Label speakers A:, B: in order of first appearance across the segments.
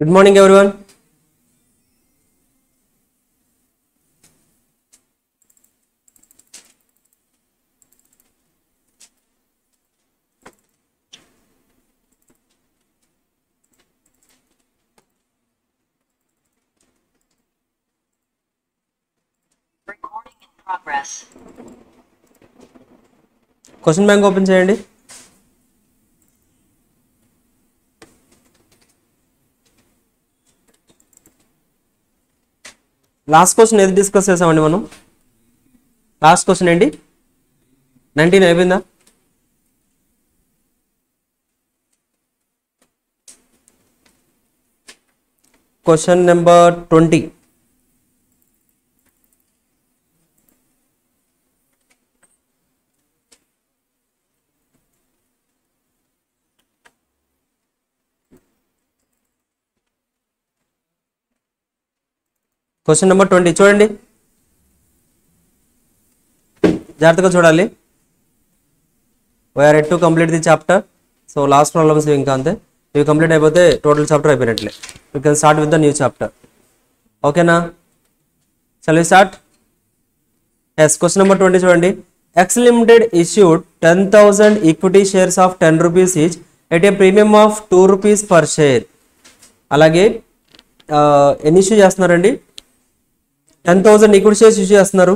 A: Good morning, everyone.
B: Recording in progress.
A: Question bank open చేయండి. Last question ఏది discuss చేసామండి మనం? లాస్ట్ క్వశ్చన్ ఏంటి? 19 అయిపోయిందా? Question number 20. క్వశ్చన్ నెంబర్ 20 చూడండి, జాగ్రత్తగా చూడాలి. We're at to complete the chapter. So last problems ఇంకా అంతే, ఇవి కంప్లీట్ అయిపోతే టోటల్ చాప్టర్ అయిపోయినట్లే. You can start with the new chapter. ఓకేనా? Shall we start? Yes, question number 20 చూడండి. X Limited issued 10,000 equity shares of 10 rupees each at a premium of 2 rupees per share. అలాగే ఎన్ని issue చేస్తున్నారండి? 10,000 equity shares issue చేస్తున్నారు.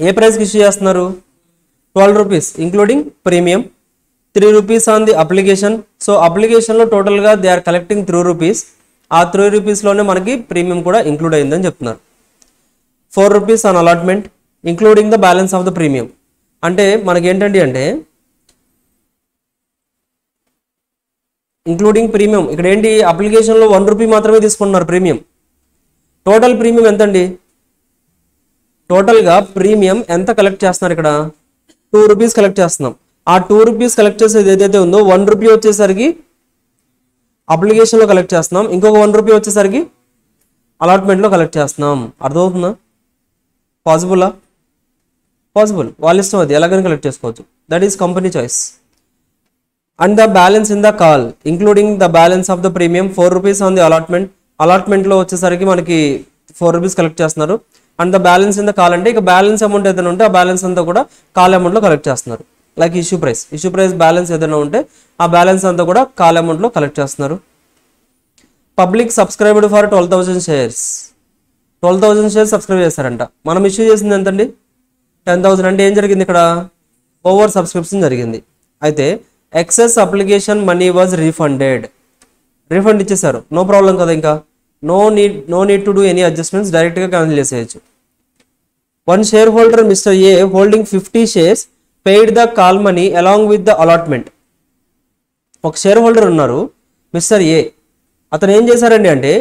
A: ఏ ప్రైస్కి issue చేస్తున్నారు? 12 rupees including premium, 3 rupees on the application. So అప్లికేషన్లో టోటల్గా they are collecting 3 rupees. ఆ 3 రూపీస్లోనే మనకి ప్రీమియం కూడా ఇంక్లూడ్ అయిందని చెప్తున్నారు. 4 rupees on allotment including the balance of the premium. అంటే మనకి ఏంటండి అంటే ఇంక్లూడింగ్ ప్రీమియం ఇక్కడ ఏంటి, అప్లికేషన్లో 1 రూపీ మాత్రమే తీసుకుంటున్నారు ప్రీమియం. టోటల్ ప్రీమియం ఎంత అండి? టోటల్గా ప్రీమియం ఎంత కలెక్ట్ చేస్తున్నారు ఇక్కడ? 2 రూపీస్ కలెక్ట్ చేస్తున్నాం. ఆ 2 రూపీస్ కలెక్ట్ చేసేది ఏదైతే ఉందో 1 రూపీ వచ్చేసరికి అప్లికేషన్లో కలెక్ట్ చేస్తున్నాం, ఇంకొక 1 రూపీ వచ్చేసరికి అలాట్మెంట్లో కలెక్ట్ చేస్తున్నాం. అర్థమవుతుందా? పాసిబులా? పాసిబుల్, వాళ్ళ ఇష్టం, అది ఎలాగైనా కలెక్ట్ చేసుకోవచ్చు. That is company choice. And the balance in the call including the balance of the premium 4 rupees on the allotment. అలాట్మెంట్లో వచ్చేసరికి మనకి 4 రూపీస్ కలెక్ట్ చేస్తున్నారు. And the balance in the call అంటే ఇక బ్యాలెన్స్ అమౌంట్ ఏదైనా ఉంటే ఆ బ్యాలెన్స్ అంతా కూడా కాల్ అమౌంట్లో కలెక్ట్ చేస్తున్నారు. లైక్ ఇష్యూ ప్రైస్ బ్యాలెన్స్ ఏదైనా ఉంటే ఆ బ్యాలెన్స్ అంతా కూడా కాల్ అమౌంట్లో కలెక్ట్ చేస్తున్నారు. Public subscribed for 12,000 shares. 12,000 shares subscribe చేస్తారంట. మనం ఇష్యూ చేసింది ఎంతండి? 10,000. అంటే ఏం జరిగింది ఇక్కడ? ఓవర్ సబ్స్క్రిప్షన్ జరిగింది. అయితే excess application money was refunded. Refund ఇచ్చేసారు, నో ప్రాబ్లం కదా, ఇంకా no need to do any adjustments, డైరెక్ట్గా క్యాన్సిల్ చేసేయచ్చు. One shareholder mister A holding 50 shares paid the call money along with the allotment. ఒక shareholder ఉన్నారు mister A, అతను ఏం చేశారండి అంటే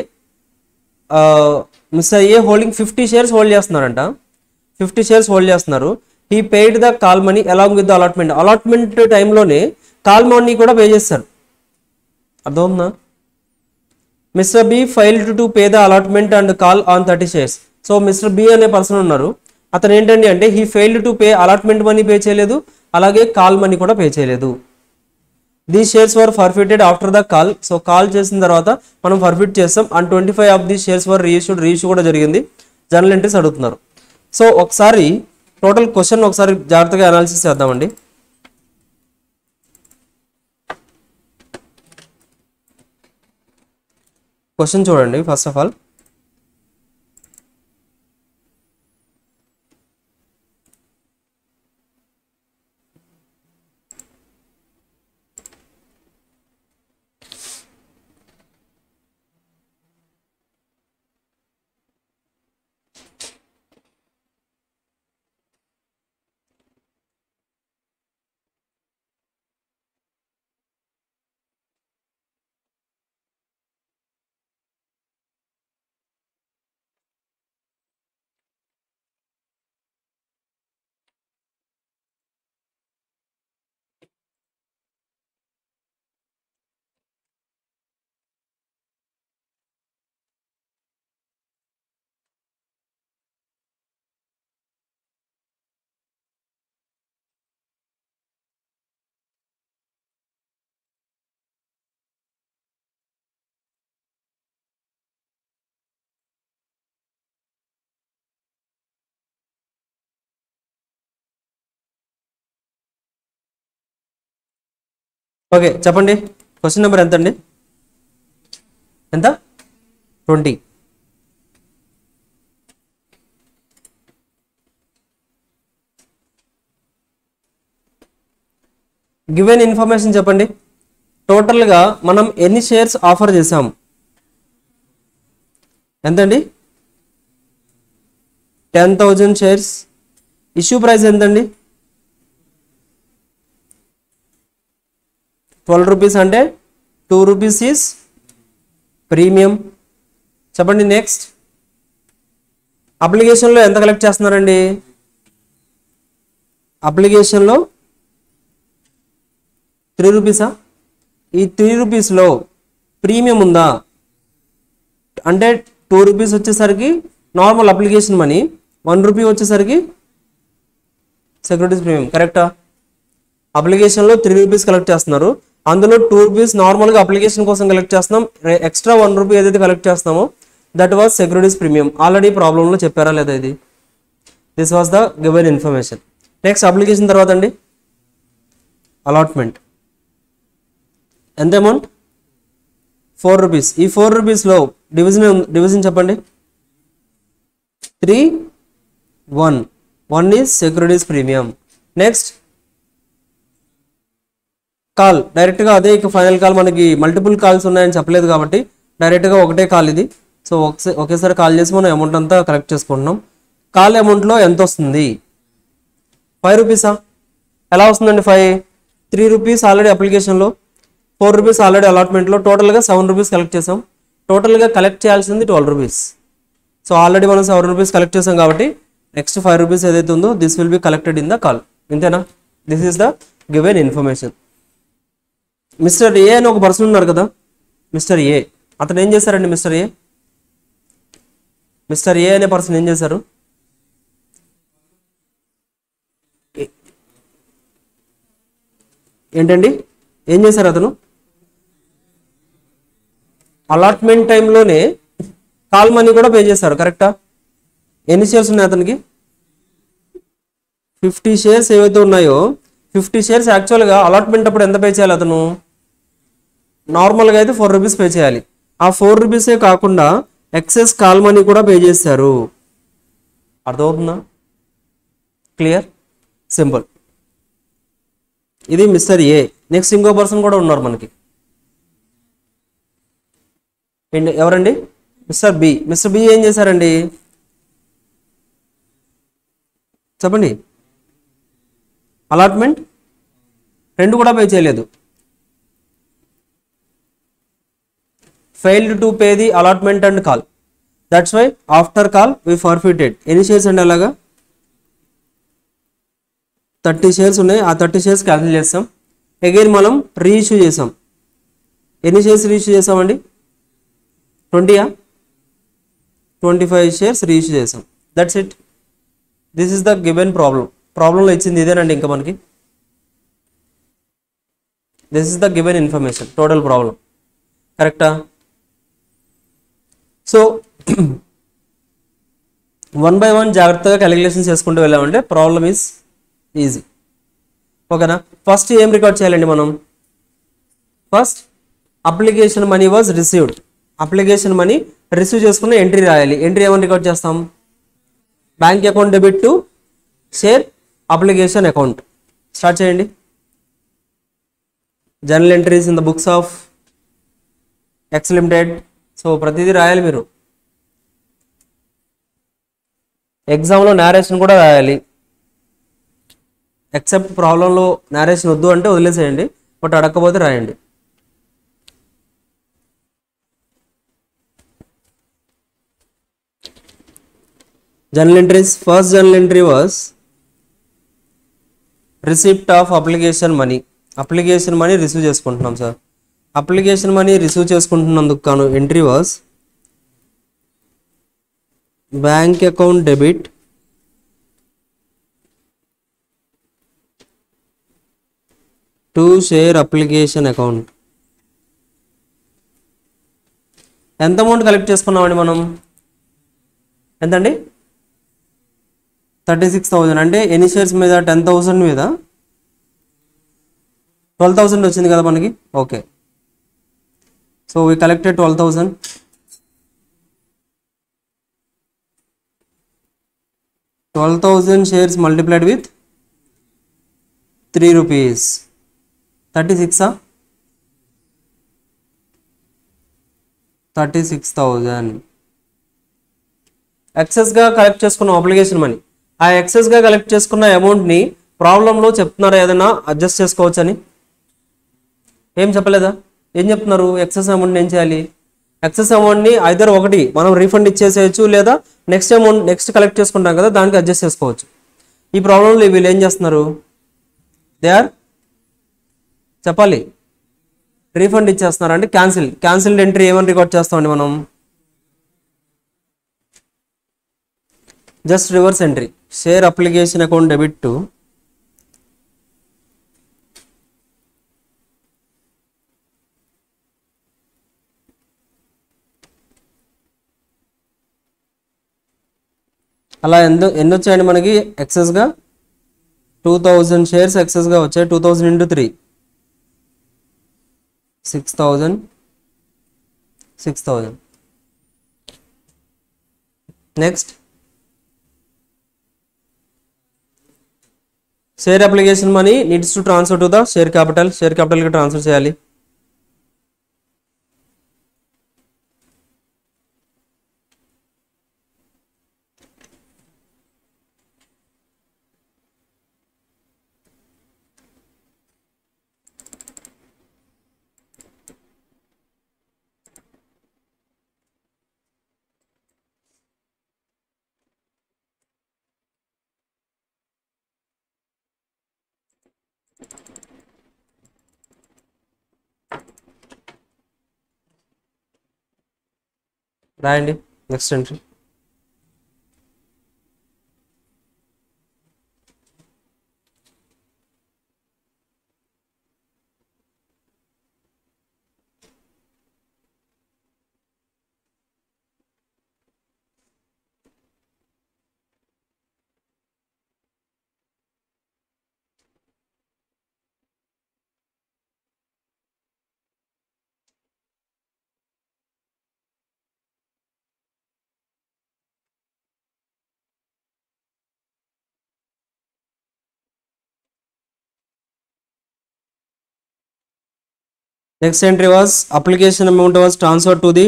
A: mister A holding 50 shares hold చేస్తున్నారంట. 50 shares hold చేస్తున్నారు. He paid the call money along with the allotment. Allotment టైంలోనే call money కూడా పే చేస్తారు. అర్థమవుతుందా? Mister B failed to pay the allotment and call on 30 shares. So mister B అనే person ఉన్నారు, అతను ఏంటండి అంటే he failed to pay allotment money pay చేయలేదు, అలాగే కాల్ మనీ కూడా పే చేయలేదు. The shares were forfeited after the call. So call చేసిన తర్వాత మనం ఫర్ఫిట్ చేస్తాం. And 25 of the shares were reissue కూడా జరిగింది. జర్నల్ ఎంట్రీస్ అడుగుతున్నారు. సో ఒకసారి టోటల్ క్వశ్చన్ ఒకసారి జాగ్రత్తగా అనాలిసిస్ చేద్దామండి. క్వశ్చన్ చూడండి ఫస్ట్ ఆఫ్ ఆల్. ఓకే చెప్పండి, క్వశ్చన్ నెంబర్ ఎంత అండి? ఎంత? 20. గివెన్ ఇన్ఫర్మేషన్ చెప్పండి. టోటల్గా మనం ఎన్ని షేర్స్ ఆఫర్ చేసాం? ఎంతండి? 10,000 షేర్స్. ఇష్యూ ప్రైస్ ఎంతండి? 12 రూపీస్, అంటే 2 రూపీస్ ఈస్ ప్రీమియం. చెప్పండి నెక్స్ట్. అప్లికేషన్లో ఎంత కలెక్ట్ చేస్తున్నారండి? అప్లికేషన్లో 3 రూపీసా? ఈ 3 రూపీస్లో ప్రీమియం ఉందా? అంటే 2 రూపీస్ వచ్చేసరికి నార్మల్ అప్లికేషన్ మనీ, 1 రూపీ వచ్చేసరికి సెక్యూరిటీస్ ప్రీమియం. కరెక్టా? అప్లికేషన్లో 3 రూపీస్ కలెక్ట్ చేస్తున్నారు, అందులో 2 రూపీస్ నార్మల్గా అప్లికేషన్ కోసం కలెక్ట్ చేస్తున్నాం, ఎక్స్ట్రా 1 రూపీ ఏదైతే కలెక్ట్ చేస్తామో that was securities premium. Already ప్రాబ్లంలో చెప్పారా లేదా ఇది? This was the given information. Next application తర్వాత అండి అలాట్మెంట్. ఎంత అమౌంట్? 4 రూపీస్. ఈ 4 రూపీస్లో డివిజన్ చెప్పండి. 3, 1. 1 is securities premium. Next call. డైరెక్ట్గా అదే ఇక ఫైనల్ కాల్. మనకి మల్టిపుల్ కాల్స్ ఉన్నాయని చెప్పలేదు కాబట్టి డైరెక్ట్గా ఒకటే కాల్ ఇది. సో ఒకేసారి కాల్ చేసి మనం అమౌంట్ అంతా కలెక్ట్ చేసుకుంటున్నాం. కాల్ అమౌంట్లో ఎంత వస్తుంది? 5 రూపీసా? ఎలా వస్తుందండి 5? 3 రూపీస్ ఆల్రెడీ అప్లికేషన్లో, 4 రూపీస్ ఆల్రెడీ అలాట్మెంట్లో, టోటల్గా 7 రూపీస్ కలెక్ట్ చేసాం. టోటల్గా కలెక్ట్ చేయాల్సింది 12 రూపీస్. సో ఆల్రెడీ మనం 7 రూపీస్ కలెక్ట్ చేసాం కాబట్టి నెక్స్ట్ 5 రూపీస్ ఏదైతే ఉందో this will be collected in the call. ఇంతేనా? This is the given information. Mister A అని ఒక పర్సన్ ఉన్నారు కదా, మిస్టర్ ఏ. అతను ఏం చేశారండి? మిస్టర్ ఏ అనే పర్సన్ ఏం చేశారు? ఏంటండి ఏం చేశారు అతను? అలాట్మెంట్ టైంలోనే కాల్ మనీ కూడా పే చేశారు. కరెక్టా? ఎన్ని షేర్స్ ఉన్నాయి అతనికి? 50 షేర్స్ ఏవైతే ఉన్నాయో 50 షేర్స్ యాక్చువల్గా అలాట్మెంట్ అప్పుడు ఎంత పే చేయాలి అతను? నార్మల్గా అయితే 4 రూపీస్ పే చేయాలి. ఆ 4 రూపీసే కాకుండా ఎక్సెస్ కాల్ మనీ కూడా పే చేశారు. అర్థమవుతుందా? క్లియర్? సింపుల్. ఇది మిస్టర్ ఏ. నెక్స్ట్ ఇంకో పర్సన్ కూడా ఉన్నారు మనకి. ఎవరండి? Mister B. మిస్టర్ బి ఏం చేశారండి? చెప్పండి. అలాట్మెంట్ 2 కూడా పే చేయలేదు. failed to pay the allotment and call. That's why after call we forfeited. Any shares and అలాగా 30 షేర్స్ ఉన్నాయి. ఆ 30 షేర్స్ క్యాన్సిల్ చేస్తాం. అగైన్ మనం రీఇష్యూ చేసాం. ఎన్ని షేర్స్ రీఇష్యూ చేసామండి? 20యా? 25 షేర్స్ రీఇష్యూ చేసాం. That's it. This is the given problem. ప్రాబ్లంలో ఇచ్చింది ఇదేనండి. ఇంకా మనకి this is the given information, total problem. కరెక్టా? సో 1 by 1 జాగ్రత్తగా క్యాలిక్యులేషన్ చేసుకుంటూ వెళ్ళామంటే ప్రాబ్లమ్ ఈజ్ ఈజీ. ఓకేనా? ఫస్ట్ ఏం రికార్డ్ చేయాలండి మనం? First application money was received. Application money receive చేసుకున్న ఎంట్రీ రాయాలి. ఎంట్రీ ఏమని రికార్డ్ చేస్తాం? Bank account debit to share application account. Start చేయండి. Journal entries in the books of X limited. సో ప్రతిదీ రాయాలి మీరు. ఎగ్జామ్లో నేరేషన్ కూడా రాయాలి. ఎక్సెప్ట్ ప్రాబ్లంలో నేరేషన్ వద్దు అంటే వదిలేసేయండి, బట్ అడగకపోతే రాయండి. Journal entries. First journal entry was receipt of application money. Application money receive చేసుకుంటున్నాం సార్. అప్లికేషన్ మనీ రిసీవ్ చేసుకుంటున్నందుకు కాను entry was bank account debit to share application account. ఎంత అమౌంట్ కలెక్ట్ చేసుకున్నామండి మనం? ఎంతండి? 36,000. అంటే ఎన్ని షేర్స్ మీద? 10,000 మీద 12,000 వచ్చింది కదా మనకి. Okay, so we collected 12,000. 12,000 shares multiplied with 3 rupees. 36 36,000 ఎక్సెస్గా కలెక్ట్ చేసుకున్న అప్లికేషన్ మనీ. ఆ ఎక్సెస్గా కలెక్ట్ చేసుకున్న అమౌంట్ని ప్రాబ్లంలో చెప్తున్నారా ఏదైనా అడ్జస్ట్ చేసుకోవచ్చు అని? ఏం చెప్పలేదా? ఏం చెప్తున్నారు? ఎక్సెస్ అమౌంట్ని ఏం చేయాలి? ఎక్సెస్ అమౌంట్ని ఐదర్ ఒకటి మనం రీఫండ్ ఇచ్చేసేయచ్చు, లేదా నెక్స్ట్ అమౌంట్ నెక్స్ట్ కలెక్ట్ చేసుకుంటాం కదా దానికి అడ్జస్ట్ చేసుకోవచ్చు. ఈ ప్రాబ్లంలో వీళ్ళు ఏం చేస్తున్నారు? దే ఆర్ చెప్పాలి, రీఫండ్ ఇచ్చేస్తున్నారు. అంటే క్యాన్సిల్డ్ ఎంట్రీ ఏమని రికార్డ్ చేస్తామండి మనం? Just reverse entry. Share application account debit to అలా ఎన్ని వచ్చాయండి మనకి ఎక్సెస్గా? 2,000 షేర్స్ ఎక్సెస్గా వచ్చాయి. 2,000 into 3 6,000. Next share application money needs to transfer to the share క్యాపిటల్కి ట్రాన్స్ఫర్ చేయాలి. రాయండి next entry. Next entry was application amount was transferred to the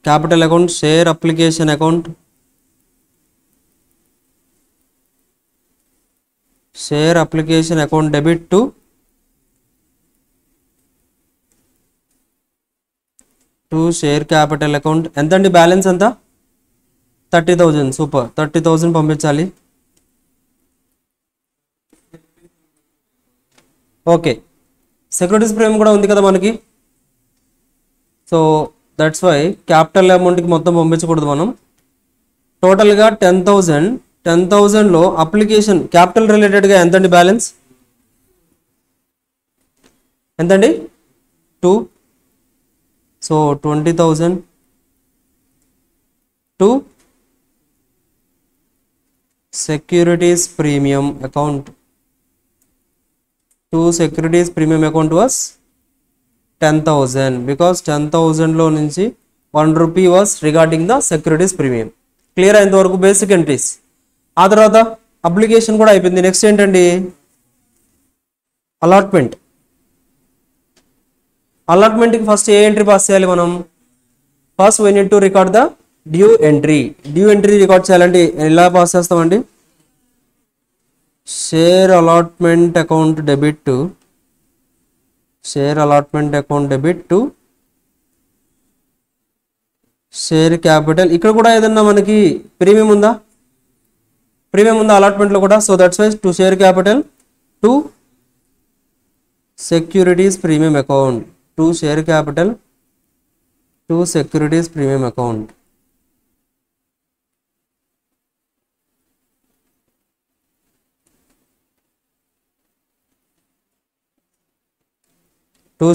A: capital account, share application account, debit to share capital account. ఎంతండి balance ఎంత? 30,000. Super, 30,000 పంపించాలి. Okay, securities premium కూడా ఉంది కదా మనకి. సో దట్స్ వై క్యాపిటల్ అమౌంట్కి మొత్తం పంపించకూడదు మనం. టోటల్గా 10,000. 10,000లో అప్లికేషన్ క్యాపిటల్ రిలేటెడ్గా ఎంతండి బ్యాలెన్స్? ఎంతండి? 2. So 20,000 to securities premium account. Securities premium account was 10,000 because 10,000లో నుంచి 1 rupee was regarding the securities premium. Clear అయినంత వరకు బేసిక్ ఎంట్రీస్. ఆ తర్వాత అప్లికేషన్ కూడా అయిపోయింది. నెక్స్ట్ ఏంటండి? అలాట్మెంట్. అలాట్మెంట్కి ఫస్ట్ ఏ ఎంట్రీ పాస్ చేయాలి మనం? First we need to record the due entry. Due entry record చేయాలంటే ఎలా పాస్ చేస్తామండి? Share allotment account debit to share capital. ఇక్కడ కూడా ఏదన్నా మనకి ప్రీమియం ఉందా? అలాట్మెంట్లో కూడా. So that's why to share capital to securities premium account. Securities premium account.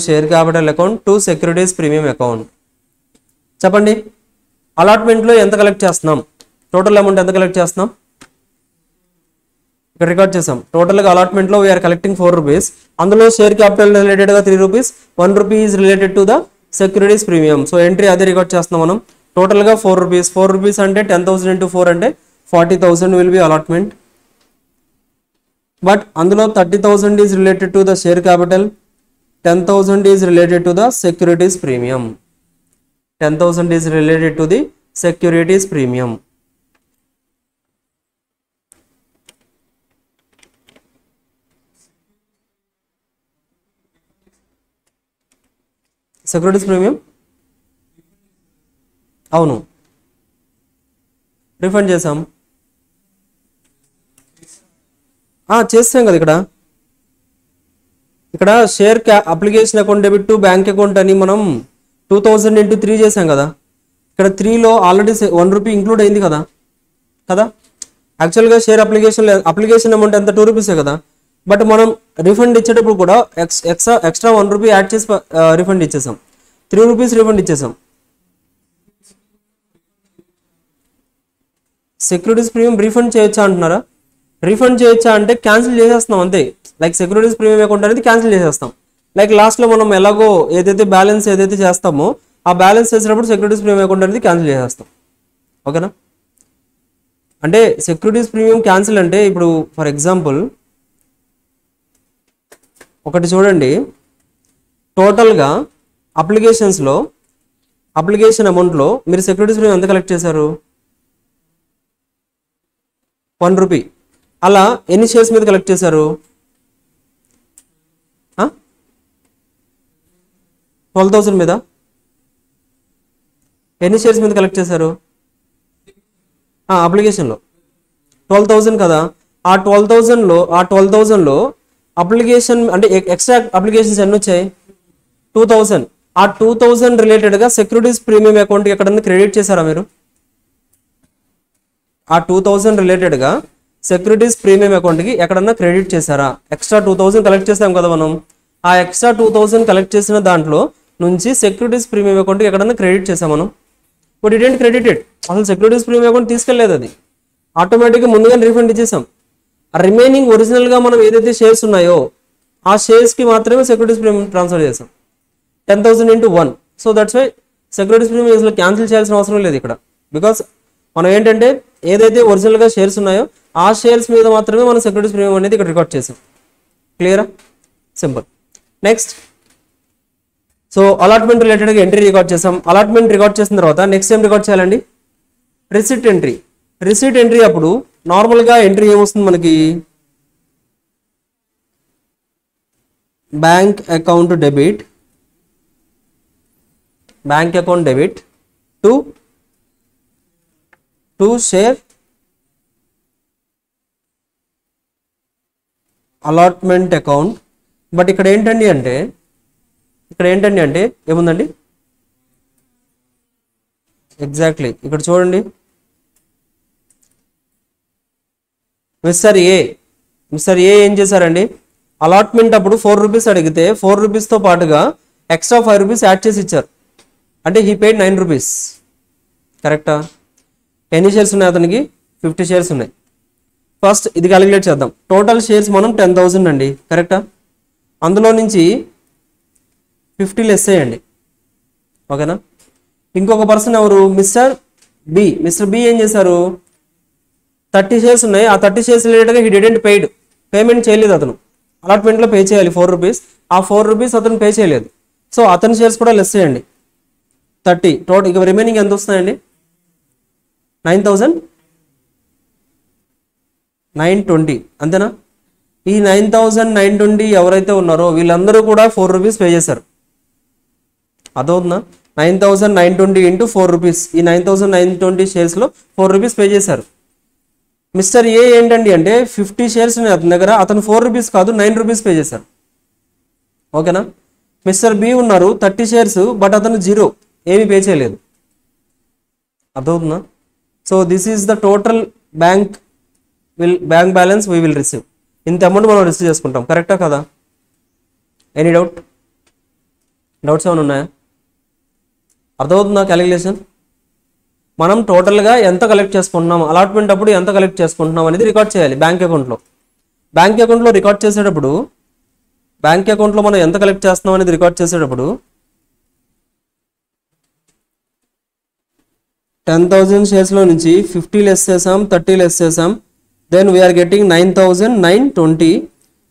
A: Share capital account to securities premium account. చెప్పండి, అలాట్మెంట్లో ఎంత కలెక్ట్ చేస్తున్నాం? టోటల్ అమౌంట్ ఎంత కలెక్ట్ చేస్తున్నాం? ఇక్కడ రికార్డ్ చేసాం. టోటల్గా అలాట్మెంట్లో వీఆర్ కలెక్టింగ్ 4 రూపీస్. అందులో షేర్ క్యాపిటల్ రిలేటెడ్గా 3 rupees, 1 rupee is related to the securities premium. So entry అదే రికార్డ్ చేస్తున్నాం మనం. టోటల్గా 4 రూపీస్. 4 రూపీస్ అంటే 10,000 into 4 అంటే 40,000 విల్ బి అలాట్మెంట్. బట్ అందులో 30,000 is related to the share capital, 10,000 is related to the securities premium. 10,000 is related to the securities premium. Securities premium అవును refund చేసాం. చేస్తాం కదా. ఇక్కడ share application account debit to bank account అని మనం 2000 into 3 చేసాం కదా. ఇక్కడ 3లో ఆల్రెడీ 1 రూపీ ఇంక్లూడ్ అయింది కదా. యాక్చువల్గా షేర్ అప్లికేషన్ అమౌంట్ ఎంత 2 రూపీసే కదా. బట్ మనం రిఫండ్ ఇచ్చేటప్పుడు కూడా ఎక్స్ట్రా 1 రూపీ యాడ్ చేసి రిఫండ్ ఇచ్చేసాం. 3 రూపీస్ రిఫండ్ ఇచ్చేసాం. సెక్యూరిటీస్ ప్రీమియం రీఫండ్ చేయొచ్చా అంటున్నారా? రీఫండ్ చేయొచ్చా అంటే క్యాన్సిల్ చేసేస్తున్నాం అంతే. లైక్ సెక్యూరిటీస్ ప్రీమియం అకౌంట్ అనేది క్యాన్సిల్ చేసేస్తాం. లైక్ లాస్ట్లో మనం ఎలాగో ఏదైతే బ్యాలెన్స్ ఏదైతే చేస్తామో ఆ బ్యాలెన్స్ చేసినప్పుడు సెక్యూరిటీస్ ప్రీమియం అకౌంట్ అనేది క్యాన్సిల్ చేసేస్తాం. ఓకేనా? అంటే సెక్యూరిటీస్ ప్రీమియం క్యాన్సిల్ అంటే ఇప్పుడు ఫర్ ఎగ్జాంపుల్ ఒకటి చూడండి. టోటల్గా అప్లికేషన్ అమౌంట్లో మీరు సెక్యూరిటీస్ ప్రీమియం ఎంత కలెక్ట్ చేశారు? 1 రూపీ. అలా ఎన్ని షేర్స్ మీద కలెక్ట్ చేశారు? 12,000 మీద. ఎన్ని షేర్స్ మీద కలెక్ట్ చేశారు? అప్లికేషన్లో 12,000 కదా. ఆ 12,000లో అప్లికేషన్ అంటే ఎక్స్ట్రా అప్లికేషన్స్ ఎన్ని వచ్చాయి? 2,000. ఆ 2,000 రిలేటెడ్గా సెక్యూరిటీస్ ప్రీమియం అకౌంట్కి ఎక్కడన్నా క్రెడిట్ చేశారా మీరు? ఆ 2,000 రిలేటెడ్గా సెక్యూరిటీస్ ప్రీమియం అకౌంట్కి ఎక్కడన్నా క్రెడిట్ చేశారా? ఎక్స్ట్రా 2,000 కలెక్ట్ చేస్తాం కదా మనం. ఆ ఎక్స్ట్రా 2,000 కలెక్ట్ చేసిన దాంట్లో నుంచి సెక్యూరిటీస్ ప్రీమియం అకౌంట్కి ఎక్కడన్నా క్రెడిట్ చేసాం మనం. బట్ ఇట్ ఏంటి క్రెడిటెడ్, అసలు సెక్యూరిటీస్ ప్రీమియం అకౌంట్ తీసుకెళ్లేదు. అది ఆటోమేటిక్గా ముందుగానే రీఫండ్ ఇచ్చేసాం. ఆ రిమైనింగ్ ఒరిజినల్గా మనం ఏదైతే షేర్స్ ఉన్నాయో ఆ షేర్స్కి మాత్రమే సెక్యూరిటీస్ ప్రీమియం ట్రాన్స్ఫర్ చేసాం. 10,000 into 1. So that's why securities premium అసలు క్యాన్సిల్ చేయాల్సిన అవసరం లేదు ఇక్కడ. బికాస్ మనం ఏంటంటే ఏదైతే ఒరిజినల్గా షేర్స్ ఉన్నాయో ఆ షేర్స్ మీద మాత్రమే మనం సెక్యూరిటీస్ ప్రీమియం అనేది ఇక్కడ రికార్డ్ చేసాం. క్లియరా? సింపుల్. నెక్స్ట్, సో అలాట్మెంట్ రిలేటెడ్గా ఎంట్రీ రికార్డ్ చేసాం. అలాట్మెంట్ రికార్డ్ చేసిన తర్వాత నెక్స్ట్ ఏం రికార్డ్ చేయాలండి? Receipt entry. రిసిట్ ఎంట్రీ అప్పుడు నార్మల్గా ఎంట్రీ ఏమొస్తుంది మనకి? Bank account debit to share allotment account. But ఇక్కడ ఏంటండి అంటే ఏముందండి? ఎగ్జాక్ట్లీ ఇక్కడ చూడండి. మిస్టర్ ఏ ఏం చేశారండి? అలాట్మెంట్ అప్పుడు 4 రూపీస్ అడిగితే 4 రూపీస్తో పాటుగా ఎక్స్ట్రా 5 రూపీస్ యాడ్ చేసి ఇచ్చారు. అంటే హీ పెయిడ్ 9 రూపీస్. కరెక్టా? ఎన్ని షేర్స్ ఉన్నాయి అతనికి? 50 షేర్స్ ఉన్నాయి. ఫస్ట్ ఇది క్యాలిక్యులేట్ చేద్దాం. టోటల్ షేర్స్ మనం 10,000 అండి. కరెక్టా? అందులో నుంచి 50 లెస్ చేయండి. ఓకేనా? ఇంకొక పర్సన్ ఎవరు? మిస్టర్ బి ఏం చేశారు? 30 షేర్స్ ఉన్నాయి. ఆ 30 షేర్స్ రిలేటెడ్గా హీ డిడెంట్ పెయిడ్. పేమెంట్ చేయలేదు అతను. అలాట్మెంట్లో పే చేయాలి 4 రూపీస్. ఆ 4 రూపీస్ అతను పే చేయలేదు. సో అతని షేర్స్ కూడా లెస్ చేయండి. 30 టోటల్. ఇక రిమైనింగ్ ఎంత వస్తున్నాయండి? 9,920. అంతేనా? ఈ 9,920 ఎవరైతే ఉన్నారో వీళ్ళందరూ కూడా 4 రూపీస్ పే చేశారు. అదవుతుందా? 9,920 into 4 రూపీస్. ఈ 9,920 షేర్స్లో 4 రూపీస్ పే చేశారు. మిస్టర్ ఏ ఏంటండి అంటే 50 షేర్స్ ఉన్నాయి అతని దగ్గర. అతను 4 రూపీస్ కాదు 9 రూపీస్ పే చేశారు. ఓకేనా? మిస్టర్ బి ఉన్నారు 30 షేర్స్, బట్ అతను 0 ఏమీ పే చేయలేదు. అర్థమవుతుందా? So this is the total bank balance we will receive. ఇంత అమౌంట్ మనం రిసీవ్ చేసుకుంటాం. కరెక్టా కదా? ఎనీ డౌట్స్ ఏమైనా ఉన్నాయా? అర్థమవుతుందా క్యాలిక్యులేషన్? మనం టోటల్గా ఎంత కలెక్ట్ చేసుకుంటున్నాం, అలాట్మెంట్ అప్పుడు ఎంత కలెక్ట్ చేసుకుంటున్నాం అనేది రికార్డ్ చేయాలి బ్యాంక్ అకౌంట్లో. బ్యాంక్ అకౌంట్లో రికార్డ్ చేసేటప్పుడు బ్యాంక్ అకౌంట్లో మనం ఎంత కలెక్ట్ చేస్తున్నాం అనేది రికార్డ్ చేసేటప్పుడు 10,000 షేర్స్లో నుంచి 50 లెస్ చేసాం, 30 లెస్ చేసాం, దెన్ వీఆర్ గెటింగ్ 9,920.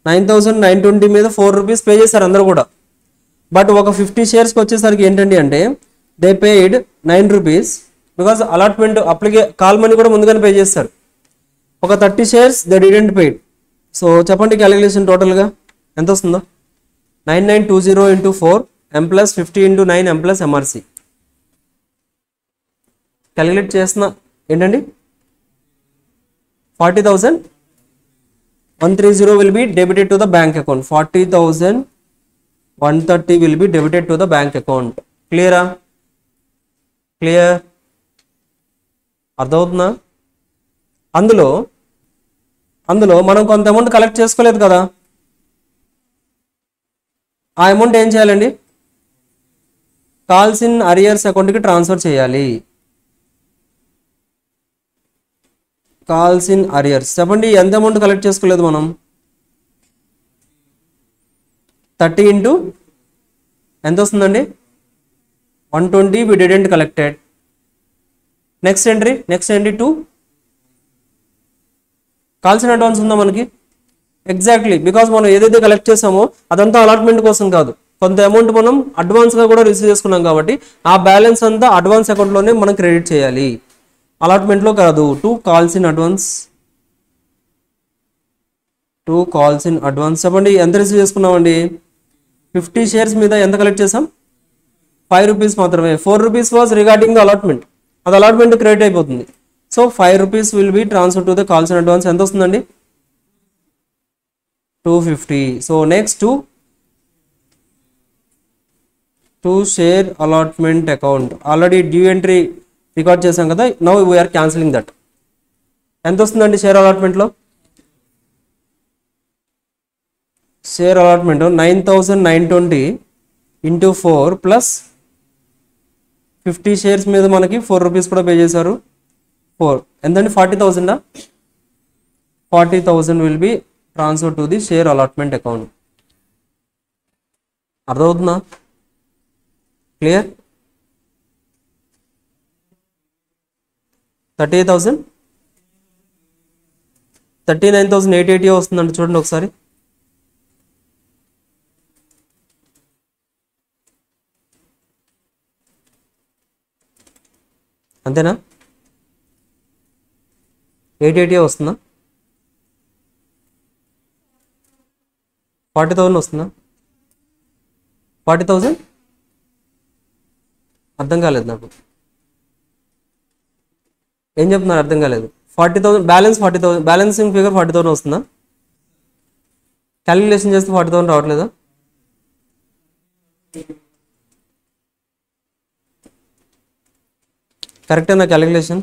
A: 9,920 మీద 4 రూపీస్ పే చేశారు అందరూ కూడా. బట్ ఒక 50 షేర్స్కి వచ్చేసరికి ఏంటండి అంటే they paid 9 rupees because allotment call money కూడా ముందుగానే పే చేస్తారు. ఒక 30 shares they didn't paid. So చెప్పండి క్యాలిక్యులేషన్ టోటల్గా ఎంత వస్తుందో? 9920 into 4 M plus 50 into 9 M plus MRC. Calculate చేస్తున్నా ఏంటండి? 40,130 will be debited to the bank account. 40,130 will be debited to the bank account. క్లియరా? క్లియర్? అర్థమవుతుందా? అందులో మనం కొంత అమౌంట్ కలెక్ట్ చేసుకోలేదు కదా, ఆ అమౌంట్ ఏం చేయాలండి? కాల్స్ ఇన్ అరియర్స్ అకౌంట్కి ట్రాన్స్ఫర్ చేయాలి. Calls in arrears. చెప్పండి ఎంత అమౌంట్ కలెక్ట్ చేసుకోలేదు మనం? 30 ఇంటూ ఎంత వస్తుందండి? 120 we didn't collected. Next entry 2 calls in advance ఉందా మనకి? ఎగ్జాక్ట్లీ, బికాస్ మనం ఏదైతే కలెక్ట్ చేసామో అదంతా అలాట్మెంట్ కోసం కాదు, కొంత అమౌంట్ మనం అడ్వాన్స్గా కూడా రిసీవ్ చేసుకున్నాం కాబట్టి ఆ బ్యాలెన్స్ అంతా అడ్వాన్స్ అకౌంట్లోనే మనం క్రెడిట్ చేయాలి, అలాట్మెంట్లో కాదు. 2 కాల్స్ ఇన్ అడ్వాన్స్. చెప్పండి ఎంత రిసీవ్ చేసుకున్నామండి? 50 షేర్స్ మీద ఎంత కలెక్ట్ చేసాం? 5 రూపీస్ మాత్రమే. 4 rupees was regarding the allotment. అది అలాట్మెంట్ క్రెడిట్ అయిపోతుంది. So 5 rupees will be transfer to the calls in advance. ఎంత వస్తుందండి? 250. So next to share allotment account. Already due entry record చేసాం కదా, నౌ వీఆర్ క్యాన్సిలింగ్ దట్. ఎంత వస్తుందండి share అలాట్మెంట్లో? Share allotment 9,920 into 4 plus 50 shares మీద మనకి 4 రూపీస్ కూడా పే చేశారు. 4 ఎంతండి? 40,000. 40,000 will be transfer to the share allotment account. అర్థమవుతుందా? క్లియర్? 38,000 39,880 వస్తుందండి. చూడండి ఒకసారి. అంతేనా? 880 వస్తుందా? 40,000 వస్తుందా? 40,000 అర్థం కాలేదు నాకు. ఏం చెప్తున్నారు? అర్థం కాలేదు. 40,000 బ్యాలెన్స్ 40,000 బ్యాలెన్సింగ్ ఫిగర్ 40,000 వస్తుందా? క్యాలిక్యులేషన్ చేస్తే 40,000 రావట్లేదా? కరెక్టేనా క్యాలిక్యులేషన్?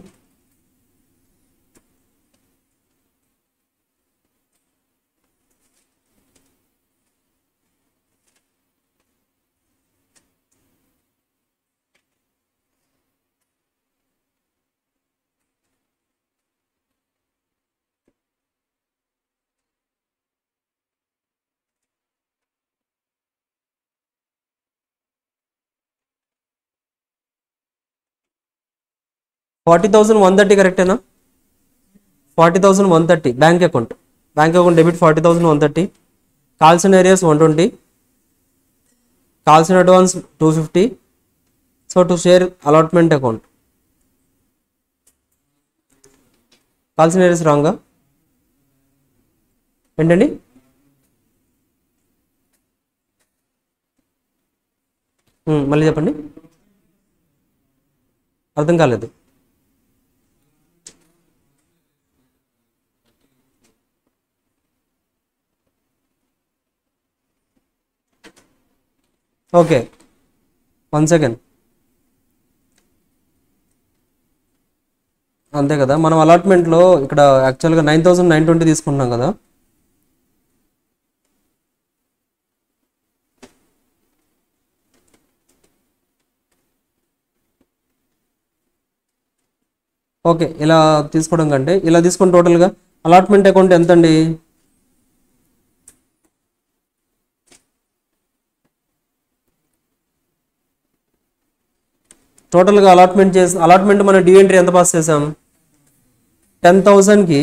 A: $40,130 కరెక్టేనా? 40,130 bank account debit 40,130. Calls in arrears 120, calls in advance 250. So to share allotment account. Calls in arrears రాంగా ఏంటండి? మళ్ళీ చెప్పండి, అర్థం కాలేదు. Okay, 1 second. అంతే కదా, మనం అలాట్మెంట్లో ఇక్కడ యాక్చువల్గా 9,920 తీసుకుంటున్నాం కదా. ఓకే, ఇలా తీసుకోవడం కంటే ఇలా తీసుకుని టోటల్గా అలాట్మెంట్ అకౌంట్ ఎంత అండి? టోటల్గా అలాట్మెంట్ మనం డ్యూ ఎంట్రీ ఎంత పాస్ చేసాం? 10,000కి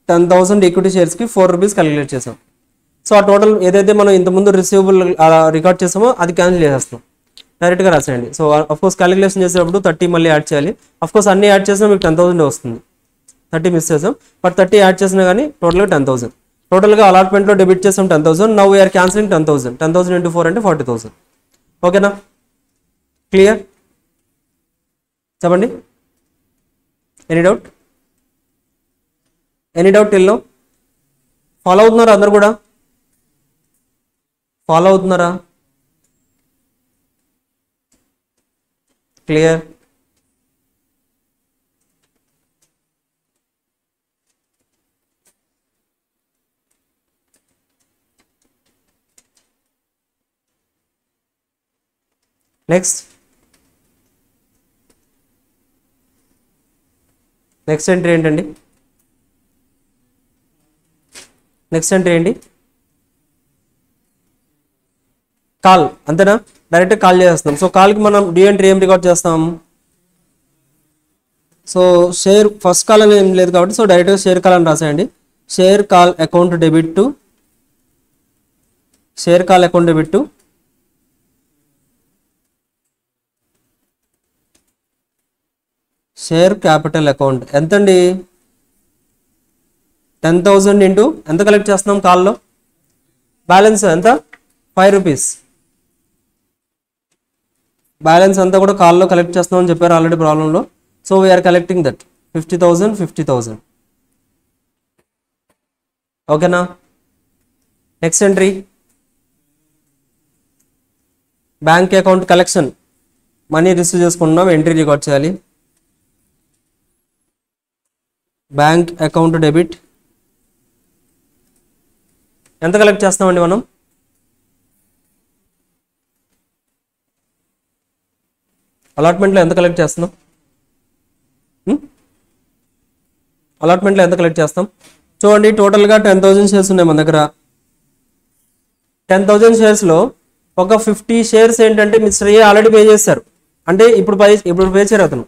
A: 10,000 ఈక్విటీ షేర్స్కి 4 రూపీస్ క్యాలిక్యులేట్ చేసాం. సో ఆ టోటల్ ఏదైతే మనం ఇంతకుముందు రిసీవబుల్ రికార్డ్ చేసామో అది క్యాన్సిల్ చేసేస్తాం, డైరెక్ట్గా రాసేయండి. సో అఫ్కోర్స్ క్యాలిక్యులేషన్ చేసేటప్పుడు 30 మళ్ళీ యాడ్ చేయాలి. అఫ్కోర్స్ అన్ని యాడ్ చేసినా మీకు 10,000 వస్తుంది. 30 మిస్ చేసాం, బట్ 30 యాడ్ చేసినా కానీ టోటల్గా 10,000. టోటల్గా అలాట్మెంట్లో డెబిట్ చేసాం 10,000. Now we're cancelling 10,000. 10,000 into 4 అంటే 40,000. ఓకేనా? క్లియర్? చెప్పండి. Any doubt? Any doubt till now? Follow అవుతున్నారా అందరు కూడా? ఫాలో అవుతున్నారా? క్లియర్? నెక్స్ట్ ఎంట్రీ ఏంటండి? నెక్స్ట్ ఎంట్రీ ఏంటి? కాల్, అంతేనా? డైరెక్ట్ కాల్ చేస్తాం. సో కాల్కి మనం డ్యూ ఎంట్రీ ఏం రికార్డ్ చేస్తాం? సో షేర్ ఫస్ట్ కాల్ అని ఏం లేదు కాబట్టి సో డైరెక్ట్గా షేర్ కాల్ అని రాసేయండి. Share call account debit to share capital account. ఎంతండి? 10,000 ఇంటూ ఎంత కలెక్ట్ చేస్తున్నాం కాల్లో? బ్యాలెన్స్ ఎంత? 5 రూపీస్. బ్యాలెన్స్ అంతా కూడా కాల్లో కలెక్ట్ చేస్తున్నామని చెప్పారు ఆల్రెడీ ప్రాబ్లంలో. So we are collecting that 50,000. ఓకేనా? Next entry bank account collection. Money receive చేసుకుంటున్నాం, ఎంట్రీ రికార్డ్ చేయాలి. Bank account debit. ఎంత కలెక్ట్ చేస్తామండి మనం? అలాట్మెంట్లో ఎంత కలెక్ట్ చేస్తున్నాం? అలాట్మెంట్లో ఎంత కలెక్ట్ చేస్తాం? చూడండి, టోటల్గా 10,000 షేర్స్ ఉన్నాయి మన దగ్గర. 10,000 షేర్స్లో ఒక 50 షేర్స్ ఏంటంటే మిస్టర్ ఏ ఆల్రెడీ పే చేశారు. అంటే ఇప్పుడు పే చేయరు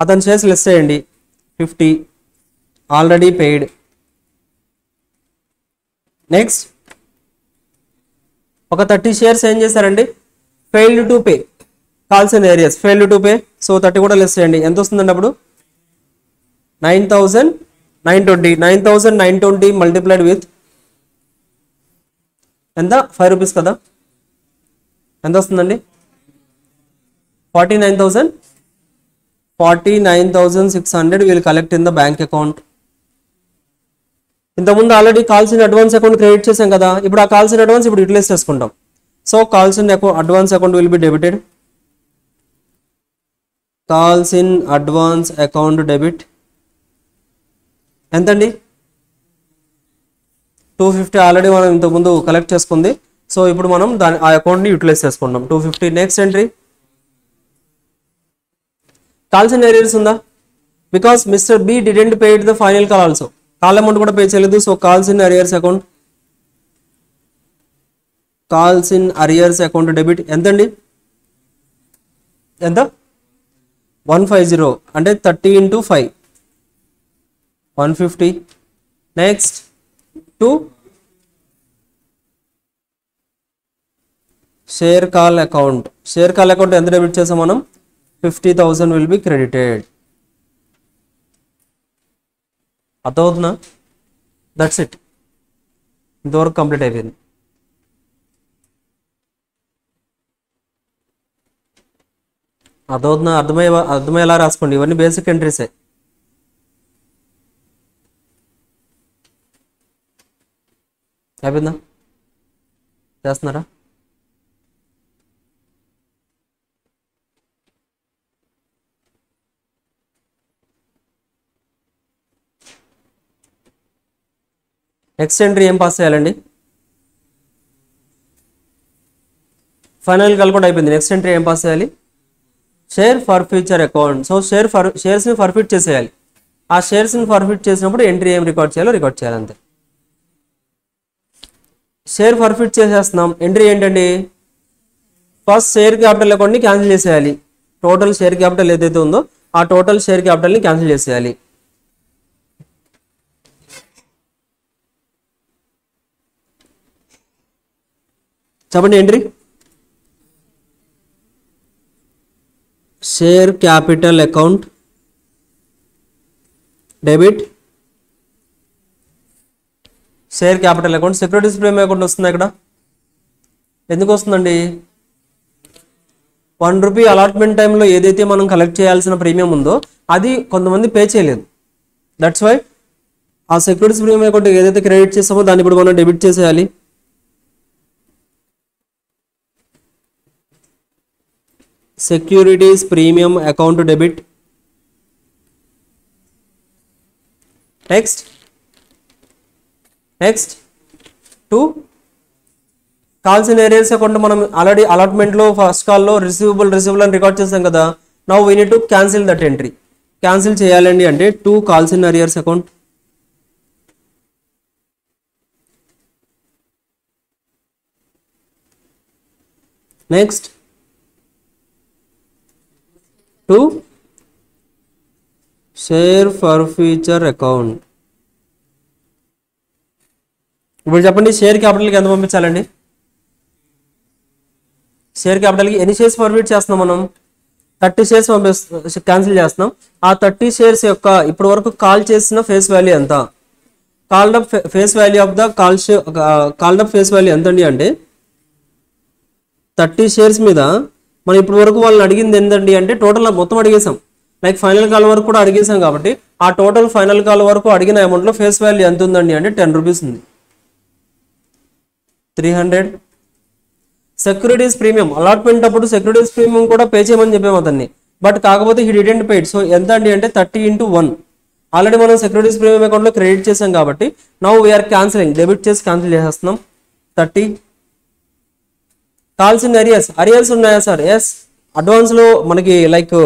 A: అతను షేర్స్ లెస్ చేయండి. 50 ఆల్రెడీ పెయిడ్. నెక్స్ట్ ఒక 30 షేర్స్ ఏం చేశారండి? Failed to pay. Calls in arrears failed to pay. So 30 కూడా లెస్ చేయండి. ఎంత వస్తుందండి అప్పుడు? 9,920. 9,920 మల్టిప్లైడ్ విత్ ఎంత? 5 రూపీస్ కదా. ఎంత వస్తుందండి? 49,600 will collect in the bank account. ఇంతకుముందు already calls in advance account credit చేసాం కదా. ఇప్పుడు ఆ కాల్సిన అడ్వాన్స్ ఇప్పుడు యూటిలైజ్ చేసుకుంటాం. So calls in advance account will be debited. Calls in advance account debit ఎంతండి? 250 ఆల్రెడీ మనం ఇంతకుముందు కలెక్ట్ చేసుకుంది. సో ఇప్పుడు మనం ఆ అకౌంట్ని యూటిలైజ్ చేసుకుంటాం. 250. Next entry calls in arrears ఉందా? Because mister B didn't paid the final call also. Call amount కూడా పే చేయలేదు. So calls in arrears account. Calls in arrears account debit ఎంతండి? ఎంత? 150 అంటే 30 into 5 150. Next 2 share call account. Share call account ఎంత debit చేసాం మనం? 50,000 will be credited. అర్థమవుతుందా? That's it. ఇంతవరకు కంప్లీట్ అయిపోయింది. అర్థమవుతుందా? అర్థమయ్యేలా రాసుకోండి. ఇవన్నీ బేసిక్ ఎంట్రీసే. అయిపోయిందా? చేస్తున్నారా? నెక్స్ట్ ఎంట్రీ ఏం పాస్ చేయాలండి? ఫైనల్ కలపడం అయిపోయింది. నెక్స్ట్ ఎంట్రీ ఏం పాస్ చేయాలి? Share forfeiture account. So షేర్స్ని ఫర్ఫిట్ చేసేయాలి. ఆ షేర్స్ని ఫర్ఫిట్ చేసినప్పుడు ఎంట్రీ ఏం రికార్డ్ చేయాలో రికార్డ్ చేయాలి అంతే. షేర్ ఫర్ఫిట్ చేసేస్తున్నాం. ఎంట్రీ ఏంటండి? ఫస్ట్ షేర్ క్యాపిటల్ అకౌంట్ని క్యాన్సిల్ చేసేయాలి. టోటల్ షేర్ క్యాపిటల్ ఏదైతే ఉందో ఆ టోటల్ షేర్ క్యాపిటల్ని క్యాన్సిల్ చేసేయాలి. చెప్పండి entry. Share capital account debit share capital account. Securities premium account వస్తుంది ఇక్కడ. ఎందుకు వస్తుందండి? ₹1 అలాట్మెంట్ టైంలో ఏదైతే మనం కలెక్ట్ చేయాల్సిన ప్రీమియం ఉందో అది కొంతమంది పే చేయలేదు. దట్స్ వై ఆ సెక్యూరిటీస్ ప్రీమియం అకౌంట్ ఏదైతే క్రెడిట్ చేసామో దాన్ని ఇప్పుడు మనం డెబిట్ చేసేయాలి. Securities premium account debit. Next 2 calls in areas account మనం ఆల్రెడీ అలాట్మెంట్లో ఫస్ట్ కాల్లో రిసీవబుల్ అని రికార్డ్ చేసాం కదా. Now we need to cancel that entry. Cancel చేయాలండి అంటే 2 calls in arrears account. Next 2 share forfeiture account. ఇప్పుడు చెప్పండి షేర్ క్యాపిటల్కి ఎంత పంపించాలండి? షేర్ క్యాపిటల్కి ఎన్ని షేర్స్ ఫర్వర్డ్ చేస్తున్నాం మనం? 30 షేర్స్ క్యాన్సిల్ చేస్తున్నాం. ఆ 30 షేర్స్ యొక్క ఇప్పటి వరకు కాల్ చేసిన ఫేస్ వాల్యూ ఎంత? Called up face value of the called up face value ఎంత అండి అంటే 30 షేర్స్ మీద మనం ఇప్పటి వరకు వాళ్ళని అడిగింది ఏంటండి అంటే టోటల్ మొత్తం అడిగేసాం. లైక్ ఫైనల్ కాల్ వరకు కూడా అడిగేసాం కాబట్టి ఆ టోటల్ ఫైనల్ కాల్ వరకు అడిగిన అమౌంట్లో ఫేస్ వాల్యూ ఎంత ఉందండి అంటే ₹10 ఉంది. 300. సెక్యూరిటీస్ ప్రీమియం అలాట్మెంట్ అప్పుడు సెక్యూరిటీస్ ప్రీమియం కూడా పే చేయమని చెప్పాము అతన్ని. బట్ కాకపోతే హీ డిడెంట్ పేడ్. సో ఎంత అండి అంటే 30 × 1. ఆల్రెడీ మనం సెక్యూరిటీస్ ప్రీమియం అకౌంట్లో క్రెడిట్ చేసాం కాబట్టి నౌ వీఆర్ క్యాన్సిలింగ్. డెబిట్ చేసి క్యాన్సిల్ చేసేస్తున్నాం. 30 కాల్స్ ఇన్ అరియర్స్ ఉన్నాయా సార్? ఎస్. అడ్వాన్స్లో మనకి లైక్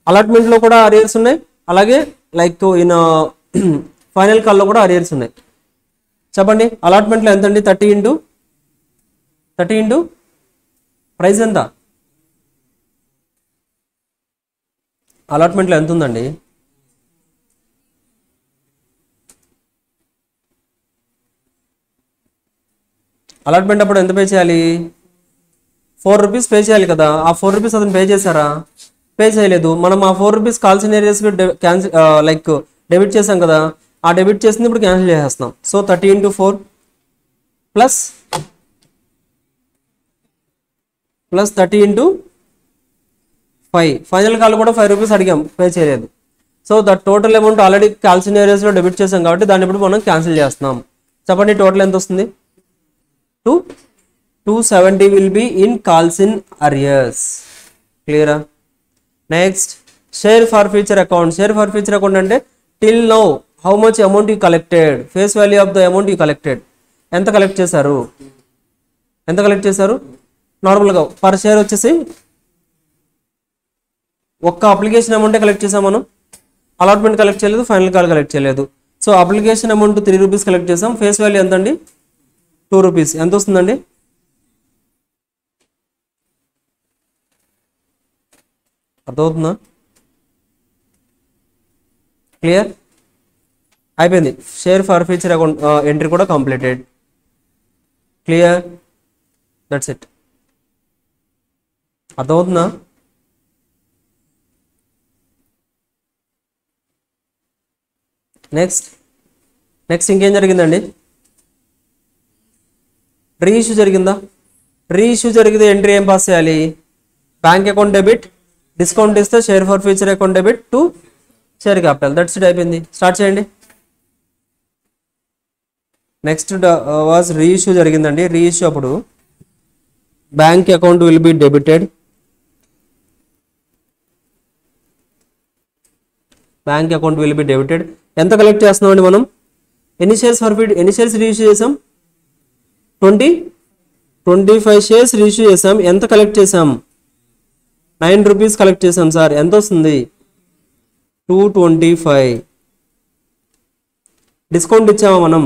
A: అలాట్మెంట్లో కూడా అరియర్స్ ఉన్నాయి, అలాగే లైక్ ఇన్ ఫైనల్ కాల్లో కూడా అరియర్స్ ఉన్నాయి. చెప్పండి అలాట్మెంట్లో ఎంత అండి? 30 × ప్రైస్ ఎంత? అలాట్మెంట్లో ఎంత ఉందండి? అలాట్మెంట్ అప్పుడు ఎంత పే చేయాలి? ₹4 పే చేయాలి కదా. ఆ ₹4 అతను పే చేశారా? పే చేయలేదు. మనం ఆ ₹4 కాల్స్ ఇన్ ఏరియాస్కి క్యాన్సిల్ లైక్ డెబిట్ చేసాం కదా. ఆ డెబిట్ చేసింది ఇప్పుడు క్యాన్సిల్ చేసేస్తున్నాం. So 30 × 4 plus 30 × 5. ఫైనల్ కాల్ కూడా ₹5 అడిగాం, పే చేయలేదు. So the total amount already calls in ఏరియాస్లో డెబిట్ చేసాం కాబట్టి దాన్ని ఇప్పుడు మనం క్యాన్సిల్ చేస్తున్నాం. చెప్పండి టోటల్ ఎంత వస్తుంది? 270 will be in calls in arrears. Clear? Next, share for future account. Share for future account అంటే till now how much amount you collected, face value of the amount you collected. ఎంత collect చేశారు? నార్మల్గా per share వచ్చేసి ఒక్క application అమౌంటే collect చేసాం మనం. Allotment collect చేయలేదు, final call collect చేయలేదు. సో అప్లికేషన్ అమౌంట్ ₹3 కలెక్ట్ చేసాం. ఫేస్ వాల్యూ ఎంత అండి? ₹2. ఎంత వస్తుందండి? అర్థమవుతుందా? క్లియర్? అయిపోయింది. Share forfeiture account entry కూడా కంప్లీటెడ్. క్లియర్? That's it. అర్థమవుతుందా? నెక్స్ట్ ఇంకేం జరిగిందండి? రీఇష్యూ జరిగిందా? రీఇష్యూ జరిగితే ఎంట్రీ ఏం పాస్ చేయాలి? బ్యాంక్ అకౌంట్ డెబిట్, డిస్కౌంట్ ఇస్తే share forfeiture account debit to share capital. That's it. అయిపోయింది. స్టార్ట్ చేయండి. నెక్స్ట్ వాజ్ రీఇష్యూ జరిగిందండి. రీఇష్యూ అప్పుడు bank account will be debited. ఎంత కలెక్ట్ చేస్తున్నామండి మనం? ఎన్ని షేర్స్ రీఇష్యూ చేసాం? 25 షేర్స్ రీఇష్యూ చేసాం. ఎంత కలెక్ట్ చేసాం? ₹9 కలెక్ట్ చేసాం సార్. ఎంత వస్తుంది? 225. డిస్కౌంట్ ఇచ్చామా మనం?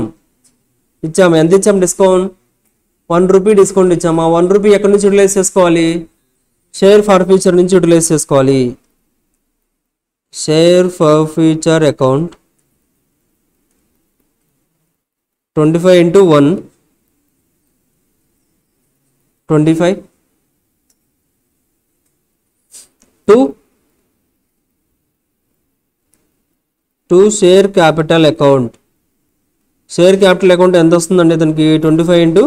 A: ఇచ్చాము. ఎంత ఇచ్చాము డిస్కౌంట్? ₹1 డిస్కౌంట్ ఇచ్చాము. ఆ ₹1 ఎక్కడి నుంచి యూటిలైజ్ చేసుకోవాలి? షేర్ ఫర్ ఫ్యూచర్ నుంచి యూటిలైజ్ చేసుకోవాలి. Share forfeiture account 25 into 1 25 to share capital account. Share capital account ఎంత వస్తుందండి దానికి 25 into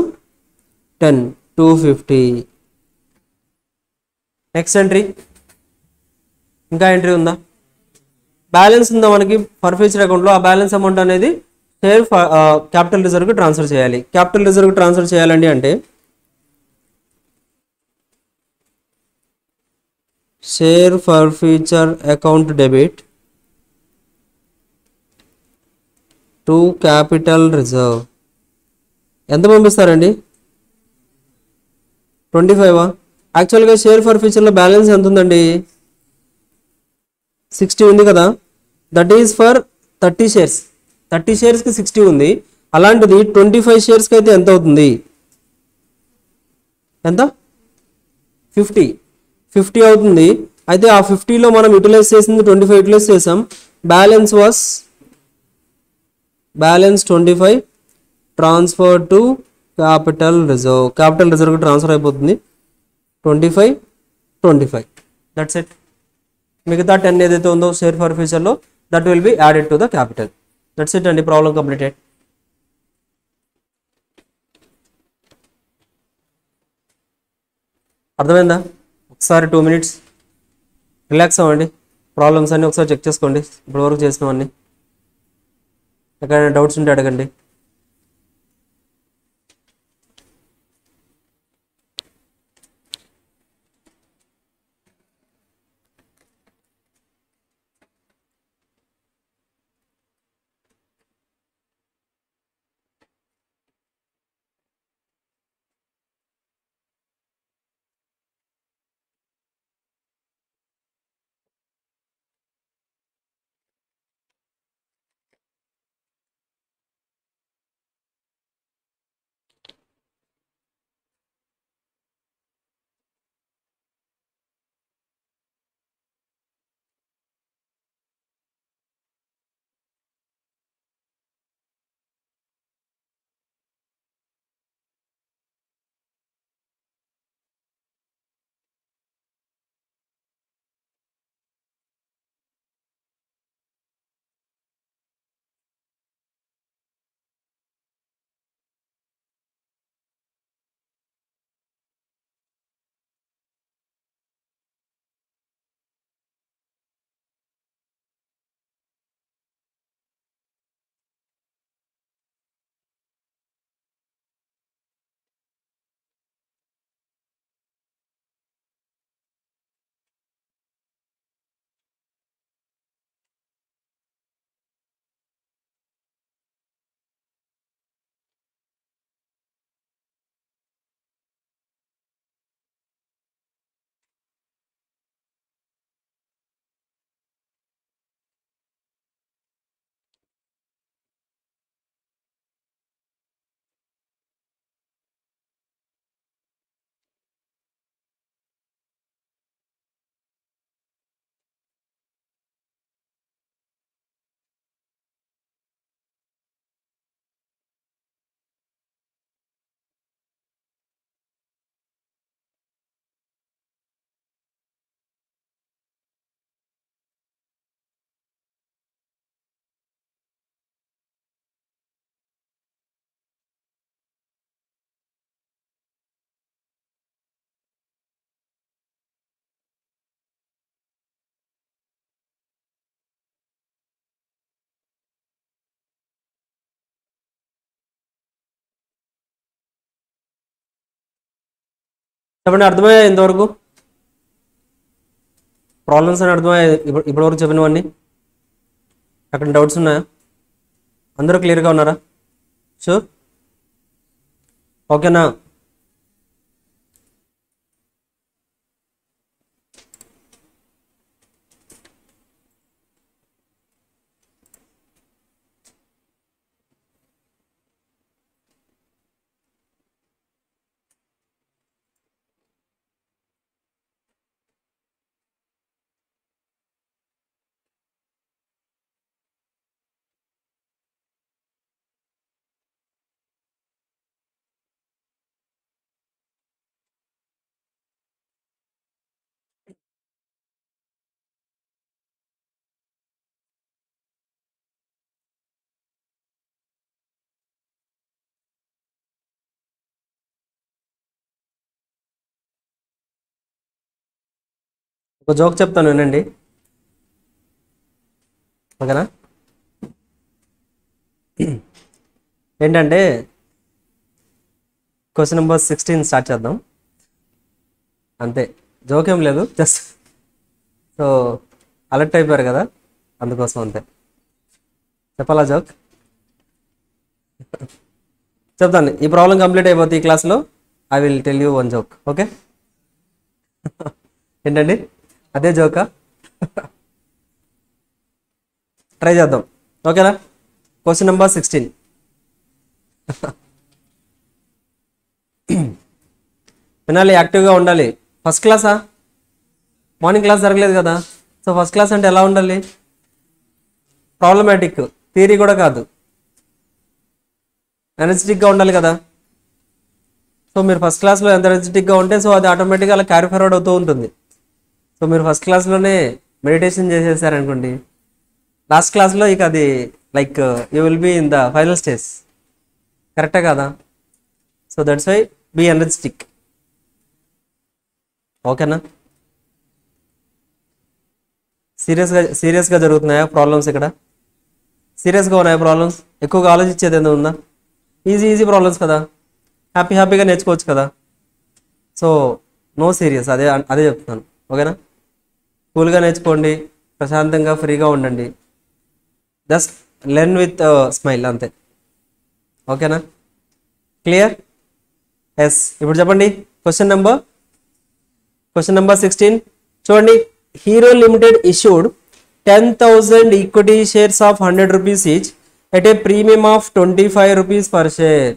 A: 10 250. Next entry. ఇంకా ఎంట్రీ ఉందా? బ్యాలెన్స్ ఉందా మనకి ఫర్ ఫ్యూచర్ అకౌంట్లో? ఆ బ్యాలెన్స్ అమౌంట్ అనేది షేర్ క్యాపిటల్ రిజర్వ్కి ట్రాన్స్ఫర్ చేయాలి. క్యాపిటల్ రిజర్వ్కి ట్రాన్స్ఫర్ చేయాలండి అంటే share forfeiture account debit to capital reserve. ఎంత పంపిస్తారండి? 25. యాక్చువల్గా షేర్ ఫర్ ఫ్యూచర్లో బ్యాలెన్స్ ఎంత ఉందండి? 60 ఉంది కదా. That is for 30 shares. 30 షేర్స్కి 60 ఉంది. అలాంటిది 25 షేర్స్కి అయితే ఎంత అవుతుంది? ఎంత? 50 అవుతుంది. అయితే ఆ 50లో మనం యూటిలైజ్ చేసింది 25 యూటిలైజ్ చేసాం. Balance 25 transfer to capital reserve. Capital రిజర్వ్కి ట్రాన్స్ఫర్ అయిపోతుంది 25. That's it. మిగతా 10 ఏదైతే ఉందో షేర్ ఫర్ ఫ్యూచర్లో that will be added to the capital. That's it అండి. Problem completed. అర్థమైందా? ఒకసారి 2 minutes రిలాక్స్ అవ్వండి. ప్రాబ్లమ్స్ అన్నీ ఒకసారి చెక్ చేసుకోండి. ఇప్పుడు వరకు చేసినవన్నీ. ఎక్కడైనా డౌట్స్ ఉంటే అడగండి. చెప్పండి, అర్థమయ్యా ఇంతవరకు? ప్రాబ్లమ్స్ అని అర్థమయ్యాయి ఇప్పటివరకు చెప్పినవన్నీ? అక్కడ డౌట్స్ ఉన్నాయా? అందరూ క్లియర్గా ఉన్నారా? షూర్? ఓకేనా? ఒక జోక్ చెప్తాను వినండి, ఓకేనా? ఏంటంటే క్వశ్చన్ నెంబర్ 16 స్టార్ట్ చేద్దాం. అంతే, జోక్ ఏం లేదు, జస్ట్ సో అలర్ట్ అయిపోయారు కదా, అందుకోసం అంతే. చెప్పాలా జోక్? చెప్తాను. ఈ ప్రాబ్లం కంప్లీట్ అయిపోతుంది ఈ క్లాస్లో. I will tell you one joke, okay? ఏంటండి, అదే జోకా? ట్రై చేద్దాం, ఓకేనా? Question number 16. వినాలి, యాక్టివ్గా ఉండాలి. ఫస్ట్ క్లాసా? మార్నింగ్ క్లాస్ జరగలేదు కదా, సో ఫస్ట్ క్లాస్ అంటే ఎలా ఉండాలి? ప్రాబ్లమాటిక్, థియరీ కూడా కాదు, ఎనర్జెటిక్గా ఉండాలి కదా. సో మీరు ఫస్ట్ క్లాస్లో ఎంత ఎనర్జెటిక్గా ఉంటే సో అది ఆటోమేటిక్గా అలా క్యారీ ఫార్వర్డ్ అవుతూ ఉంటుంది. సో మీరు ఫస్ట్ క్లాస్లోనే మెడిటేషన్ చేసేసారనుకోండి, లాస్ట్ క్లాస్లో ఇక అది like you will be in the final stage. కరెక్టే కదా? So that's why be energetic, ఓకేనా? సీరియస్గా జరుగుతున్నాయా ప్రాబ్లమ్స్? ఇక్కడ సీరియస్గా ఉన్నాయా ప్రాబ్లమ్స్? ఎక్కువగా ఆలోచించేది ఏదో ఉందా? ఈజీ ప్రాబ్లమ్స్ కదా, హ్యాపీగా నేర్చుకోవచ్చు కదా. సో నో సీరియస్, అదే చెప్తున్నాను, ఓకేనా? కూల్గా నేర్చుకోండి, ప్రశాంతంగా ఫ్రీగా ఉండండి, జస్ట్ లెర్న్ విత్ స్మైల్, అంతే, ఓకేనా? క్లియర్? ఎస్. ఇప్పుడు చెప్పండి క్వశ్చన్ నెంబర్ 16 చూడండి. Hero limited issued 10,000 equity shares of 100 rupees each at a premium of 25 rupees per share.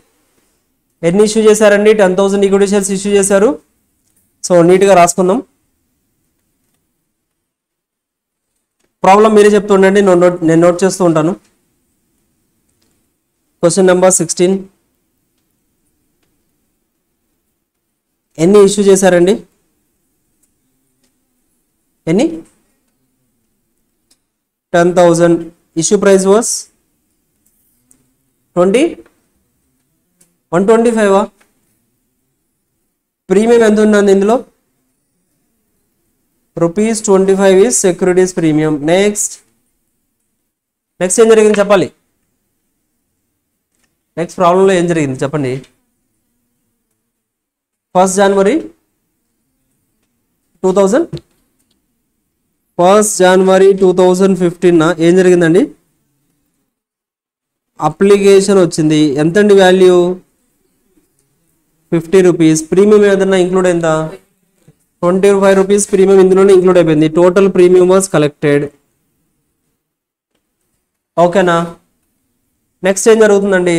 A: ఎన్ని ఇష్యూ చేశారండి? 10,000 ఈక్విటీ షేర్స్ ఇష్యూ చేశారు. సో నీట్గా రాసుకుందాం. ప్రాబ్లం మీరే చెప్తుండండి, నేను నోట్ చేస్తూ ఉంటాను. క్వశ్చన్ నెంబర్ 16, ఎన్ని ఇష్యూ చేశారండి? ఎన్ని? 10,000. Issue price was 125. ప్రీమియం ఎంత ఉన్నది ఇందులో? ₹25 ఈజ్ సెక్యూరిటీస్ ప్రీమియం. నెక్స్ట్ ఏం జరిగింది చెప్పాలి. నెక్స్ట్ ప్రాబ్లంలో ఏం జరిగింది చెప్పండి. 1st January 2015 ఏం జరిగిందండి? అప్లికేషన్ వచ్చింది. ఎంతండి వాల్యూ? 50 rupees. ప్రీమియం ఏదన్నా ఇంక్లూడ్ అయిందా? 25 rupees ప్రీమియం ఇందులోనే ఇంక్లూడ్ అయిపోయింది. టోటల్ ప్రీమియం వాజ్ కలెక్టెడ్, ఓకేనా? నెక్స్ట్ ఏం జరుగుతుందండి?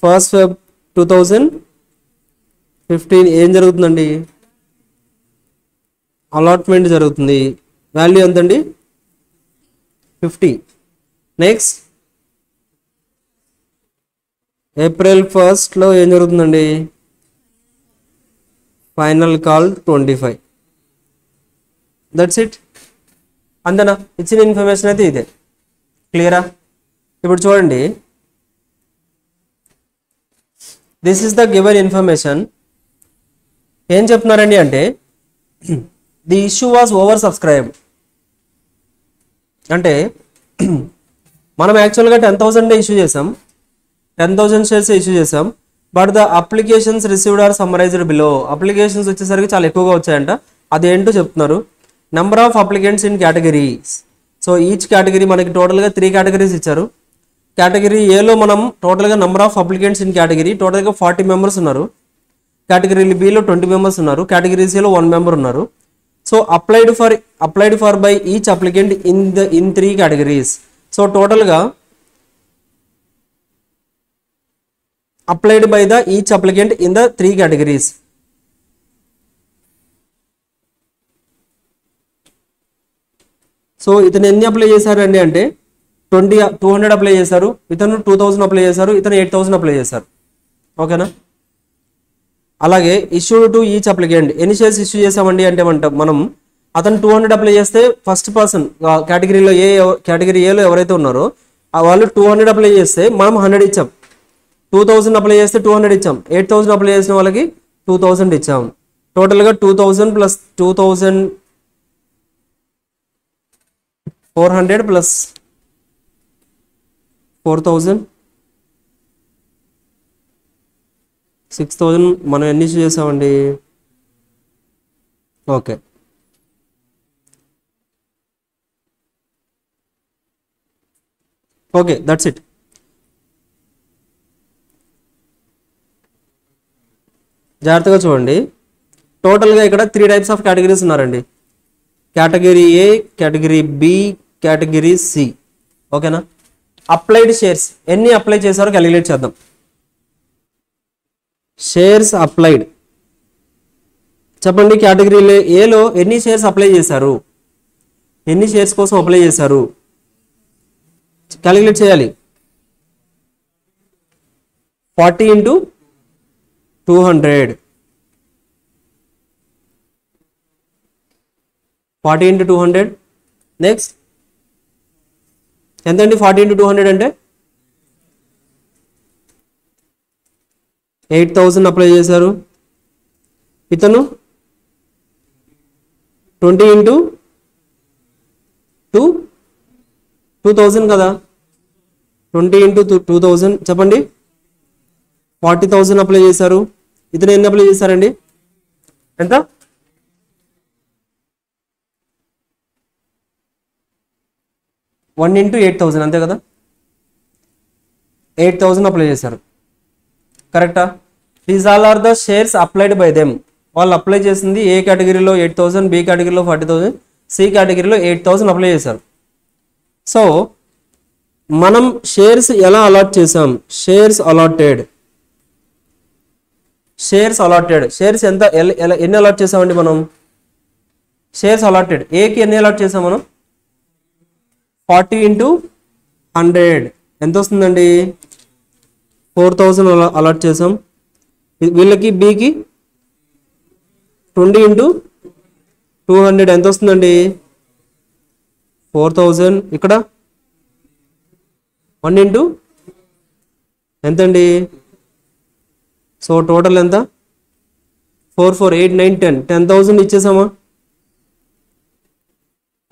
A: 1st Feb 2015 ఏం జరుగుతుందండి? అలాట్మెంట్ జరుగుతుంది. వాల్యూ ఎంతండి? 50. నెక్స్ట్ April 1st ఏం జరుగుతుందండి? Final call 25. That's it. అంతేనా? ఇచ్చిన ఇన్ఫర్మేషన్ అయితే ఇదే. క్లియరా? ఇప్పుడు చూడండి, this is the given information. ఏం చెప్తున్నారండి అంటే the issue was over subscribed. అంటే మనం యాక్చువల్గా 10,000 ఇష్యూ చేసాం, 10,000 షేర్స్ ఇష్యూ చేసాం. But the applications received are summarised below. Applications వచ్చేసరికి చాలా ఎక్కువగా వచ్చాయంట. అదేంటో చెప్తున్నారు. Number of applicants in categories. So each category మనకి టోటల్గా 3 కేటగిరీస్ ఇచ్చారు. కేటగిరీ ఏలో మనం టోటల్గా number of applicants in category టోటల్గా 40 members ఉన్నారు. కేటగిరీ బిలో 20 members ఉన్నారు. కేటగిరీ సిలో 1 member ఉన్నారు. So applied for by each applicant in 3 categories. So టోటల్గా applied by the each applicant in the 3 categories. So ఇతను ఎన్ని అప్లై చేశారండి అంటే 200 అప్లై చేశారు, ఇతను 2000 అప్లై చేశారు, ఇతను 8000 అప్లై చేశారు, ఓకేనా? అలాగే ఇష్యూడ్ టు ఈచ్ అప్లికెంట్ ఎన్ని షేర్స్ ఇష్యూ చేసామండి అంటే మనం అతను 200 అప్లై చేస్తే ఫస్ట్ పర్సన్ కేటగిరీ ఏలో ఎవరైతే ఉన్నారో వాళ్ళు 200 అప్లై చేస్తే మనం 100 ఇచ్చాం. 2000 అప్లై చేస్తే 200 ఇచ్చాం. 8000 అప్లై చేసిన వాళ్ళకి 2000 ఇచ్చాం. టోటల్గా 2000 ప్లస్ 2400 ప్లస్ 4000 6000 మనం ఎన్ని చేసామండి. Okay, okay, that's it. జాగ్రత్తగా చూడండి. టోటల్గా ఇక్కడ 3 టైప్స్ ఆఫ్ కేటగిరీస్ ఉన్నారండి. Category A, category B, category C. ఓకేనా. అప్లైడ్ షేర్స్ ఎన్ని అప్లై చేశారో క్యాలిక్యులేట్ చేద్దాం. షేర్స్ అప్లైడ్ చెప్పండి. కేటగిరీ ఏలో ఎన్ని షేర్స్ అప్లై చేశారు, ఎన్ని షేర్స్ కోసం అప్లై చేశారు క్యాలిక్యులేట్ చేయాలి. 40 into 200, 40 into 200. నెక్స్ట్ ఎంతండి 40 into 200 అంటే 8000 అప్లై చేశారు. ఇతను 20 into 2000 కదా, 20 into 2000 చెప్పండి. 40,000 అప్లై చేశారు. ఇతను ఎన్ని అప్లై చేశారండి, ఎంత? 1 into 8000 అంతే కదా, 8000 అప్లై చేశారు. కరెక్టా? These all are the shares applied by them. వాళ్ళు అప్లై చేసింది ఏ కేటగిరీలో 8000, బి కేటగిరీలో 40,000, సి కేటగిరీలో 8000 అప్లై చేశారు. సో మనం షేర్స్ ఎలా అలాట్ చేసాం, shares allotted, shares allotted. Shares ఎంత ఎన్ని అలాట్ చేసామండి మనం, షేర్స్ అలాటెడ్ ఏకి ఎన్ని అలాట్ చేసాం మనం, 40 into 100 ఎంత వస్తుందండి, 4000 అలాట్ చేసాం. వీళ్ళకి బికి 20 into 200 ఎంత వస్తుందండి, 4000. ఇక్కడ 1 into ఎంతండి, సో టోటల్ ఎంత, 4, 4, 8, 9, 10, 10,000 ఇచ్చేసామా.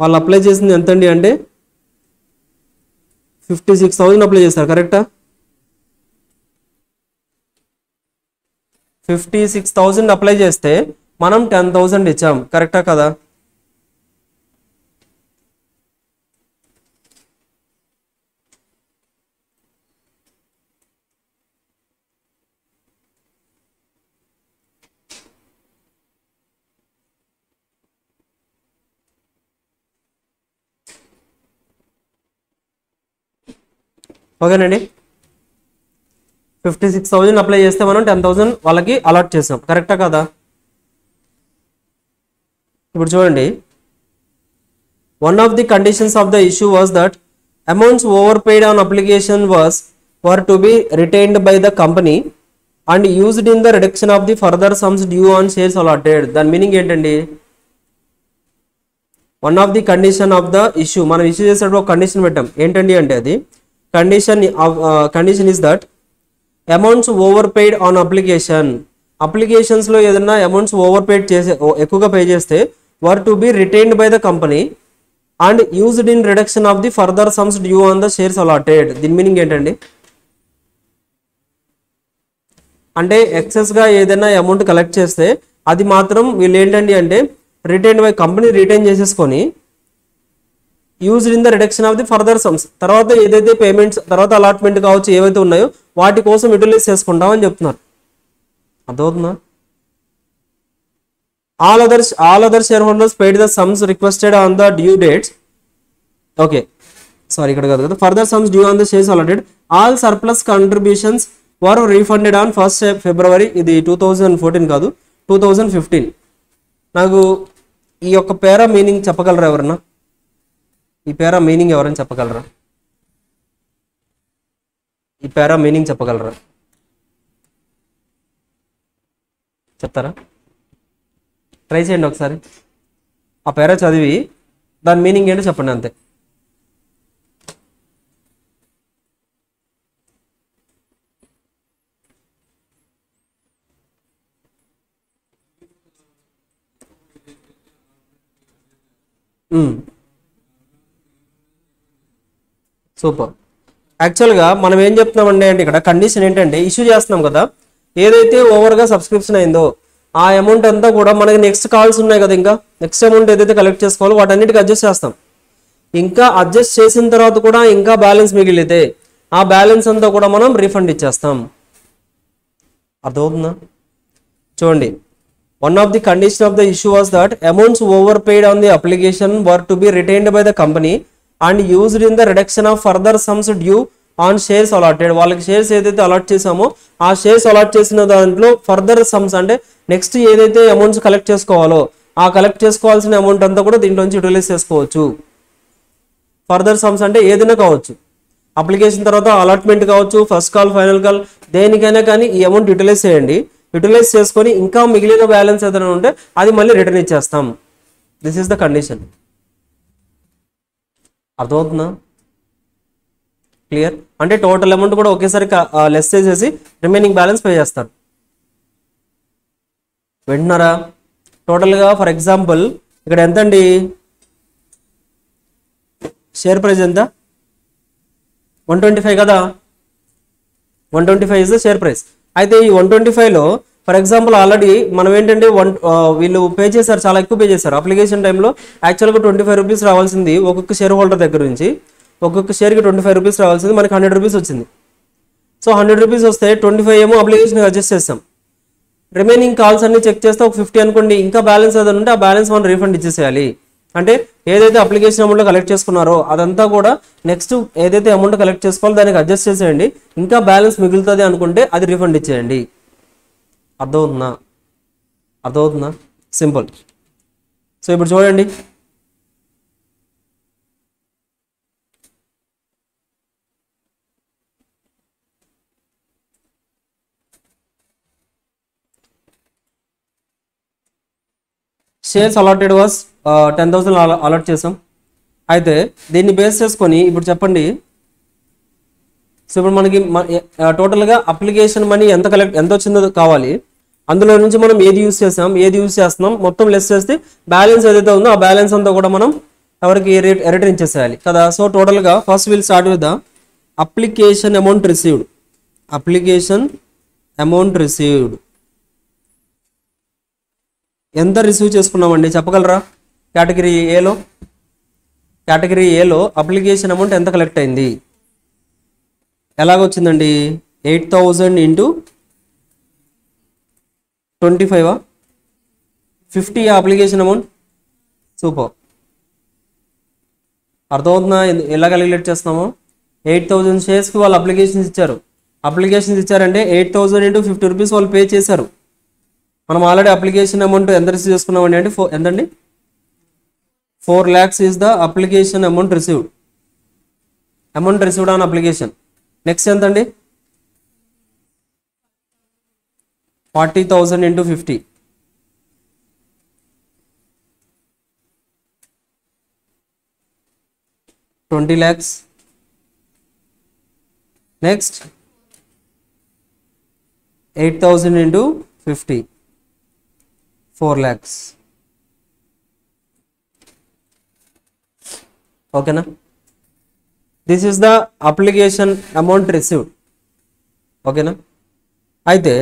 A: వాళ్ళు అప్లై చేసింది ఎంతండి అంటే 56,000 అప్లై చేస్తారు. కరెక్టా? 56,000 అప్లై చేస్తే మనం 10,000 ఇచ్చాం. కరెక్టా కదా? ఓకేనండి. 56,000 అప్లై చేస్తే మనం 10,000 వాళ్ళకి అలాట్ చేసాం. కరెక్టా కదా? ఇప్పుడు చూడండి, one of the conditions of the issue was that amounts over paid on application were to be retained by the company and used in the reduction of the further sums due on shares allotted. దాని meaning ఏంటండి, one of the condition of the issue, మనం issue చేసేటప్పుడు ఒక condition పెట్టాం. ఏంటండి అంటే అది condition is that amounts over paid on అప్లికేషన్స్లో ఏదైనా అమౌంట్స్ ఓవర్ పెయిడ్ చేసే ఎక్కువగా పే చేస్తే వర్ to be retained by the company and used in reduction of the further sums due on the shares allotted. దీని మీనింగ్ ఏంటండి అంటే ఎక్సెస్గా ఏదైనా amount collect చేస్తే అది మాత్రం వీళ్ళు ఏంటండి అంటే రిటైన్డ్ బై కంపెనీ రిటైన్ చేసేసుకొని used in the reduction of the further sums, తర్వాత ఏదైతే పేమెంట్స్ తర్వాత అలాట్మెంట్ కావచ్చు ఏవైతే ఉన్నాయో వాటి కోసం యూటిలైజ్ చేసుకుంటాం అని చెప్తున్నారు. అర్థమవుతుందా? All other share holders paid the sums requested on the due dates. Okay, sorry ఇక్కడ కాదు కదా, further sums due on the shares allotted. All surplus contributions were refunded on 1st February. ఇది 2014 కాదు, 2015. నాకు ఈ యొక్క పేరా మీనింగ్ చెప్పగలరా ఎవరన్నా? ఈ పేరా మీనింగ్ ఎవరైనా చెప్పగలరా? ఈ పేరా మీనింగ్ చెప్పగలరా? చెప్తారా? ట్రై చేయండి ఒకసారి. ఆ పేరా చదివి దాని మీనింగ్ ఏంటో చెప్పండి అంతే. సూపర్. యాక్చువల్గా మనం ఏం చెప్తున్నామండి అంటే ఇక్కడ కండిషన్ ఏంటంటే ఇష్యూ చేస్తున్నాం కదా, ఏదైతే ఓవర్గా సబ్స్క్రిప్షన్ అయిందో ఆ అమౌంట్ అంతా కూడా మనకి నెక్స్ట్ కాల్స్ ఉన్నాయి కదా, ఇంకా నెక్స్ట్ అమౌంట్ ఏదైతే కలెక్ట్ చేసుకోవాలో వాటన్నిటికి అడ్జస్ట్ చేస్తాం. ఇంకా అడ్జస్ట్ చేసిన తర్వాత కూడా ఇంకా బ్యాలెన్స్ మిగిలితే ఆ బ్యాలెన్స్ అంతా కూడా మనం రీఫండ్ ఇచ్చేస్తాం. అర్థమవుతుందా? చూడండి, one of the condition of the issue was that amounts overpaid on the application were to be retained by the company and used in the reduction of further sums due on shares allotted. వాళ్ళకి shares ఏదైతే allot చేసామో ఆ shares allot చేసిన దాంట్లో further sums అంటే next ఏదైతే amounts collect చేసుకోవాలో ఆ కలెక్ట్ చేసుకోవాల్సిన అమౌంట్ అంతా కూడా దీంట్లోంచి యూటిలైజ్ చేసుకోవచ్చు. ఫర్దర్ సమ్స్ అంటే ఏదైనా కావచ్చు, అప్లికేషన్ తర్వాత అలాట్మెంట్ కావచ్చు, ఫస్ట్ కాల్, ఫైనల్ కాల్, దేనికైనా కానీ ఈ అమౌంట్ యూటిలైజ్ చేయండి. యూటిలైజ్ చేసుకొని ఇంకా మిగిలిన బ్యాలెన్స్ ఏదైనా ఉంటే అది మళ్ళీ రిటర్న్ ఇచ్చేస్తాం. This is the condition. అర్థమవుతుందా? క్లియర్? అంటే టోటల్ అమౌంట్ కూడా ఒకేసారి లెస్ చేసేసి రిమైనింగ్ బ్యాలెన్స్ పే చేస్తారు. వింటున్నారా? టోటల్గా ఫర్ ఎగ్జాంపుల్ ఇక్కడ ఎంత అండి షేర్ ప్రైస్ ఎంత? 125 కదా, 125 ఇస్ ద షేర్ ప్రైస్. అయితే ఈ 125లో ఫర్ ఎగ్జాంపుల్ ఆల్రెడీ మనం ఏంటంటే వీళ్ళు పే చేశారు, చాలా ఎక్కువ పే చేశారు. అప్లికేషన్ టైంలో యాక్చువల్గా 25 రూపీస్ రావాల్సింది ఒక్కొక్క షేర్ హోల్డర్ దగ్గర నుంచి, ఒక్కొక్క షేర్కి 25 రూపీస్ రావాల్సింది, మనకి 100 రూపీస్ వచ్చింది. సో 100 రూపీస్ వస్తే 25 ఏమో అప్లికేషన్ అడ్జస్ట్ చేస్తాం. రిమైనింగ్ కాల్స్ అన్ని చెక్ చేస్తే ఒక 50 అనుకోండి, ఇంకా బ్యాలెన్స్ ఏదైనా ఉంటే ఆ బ్యాలెన్స్ మనం రీఫండ్ ఇచ్చేసేయాలి. అంటే ఏదైతే అప్లికేషన్ అమౌంట్ కలెక్ట్ చేసుకున్నారో అదంతా కూడా నెక్స్ట్ ఏదైతే అమౌంట్ కలెక్ట్ చేసుకోవాలో దానికి అడ్జస్ట్ చేసేయండి. ఇంకా బ్యాలెన్స్ మిగులుతుంది అనుకుంటే అది రీఫండ్ ఇచ్చేయండి. అర్థమవుతుందా? అర్థమవుతుందా? సింపుల్. సో ఇప్పుడు చూడండి, షేర్స్ అలాటెడ్ వాస్ 10,000 అలాట్ చేసాం. అయితే దీన్ని బేస్ చేసుకొని ఇప్పుడు చెప్పండి, సో ఇప్పుడు మనకి టోటల్గా అప్లికేషన్ మనీ ఎంత వచ్చిందో కావాలి. అందులో నుంచి మనం ఏది యూజ్ చేసాం, ఏది యూజ్ చేస్తున్నాం మొత్తం లెస్ చేస్తే బ్యాలెన్స్ ఏదైతే ఉందో ఆ బ్యాలెన్స్ అంతా కూడా మనం ఎవరికి రిటర్న్ ఇచ్చేసేయాలి కదా. సో టోటల్గా first will start with the application amount received. Application amount received ఎంత రిసీవ్ చేసుకున్నామండి చెప్పగలరా? కేటగిరీ ఏలో అప్లికేషన్ అమౌంట్ ఎంత కలెక్ట్ అయింది? ఎలాగొచ్చిందండి? 8,000 ఇంటూ 25 50 అప్లికేషన్ అమౌంట్. సూపర్. అర్థమవుతుందా ఎలా క్యాలిక్యులేట్ చేస్తున్నామో? 8,000 షేర్స్కి వాళ్ళు అప్లికేషన్స్ ఇచ్చారంటే 8,000 ఇంటూ 50 రూపీస్ వాళ్ళు పే చేశారు. మనం ఆల్రెడీ అప్లికేషన్ అమౌంట్ ఎంత రిసీవ్ చేసుకున్నామండి అంటే ఎంతండి? 4 lakhs is the application amount received. Amount received on application. Next ఎంతండి? 40,000 into 50 20 lakhs. Next 8,000 into 50 4 lakhs. ఓకేనా? This is the application amount received. ఓకేనా? అయితే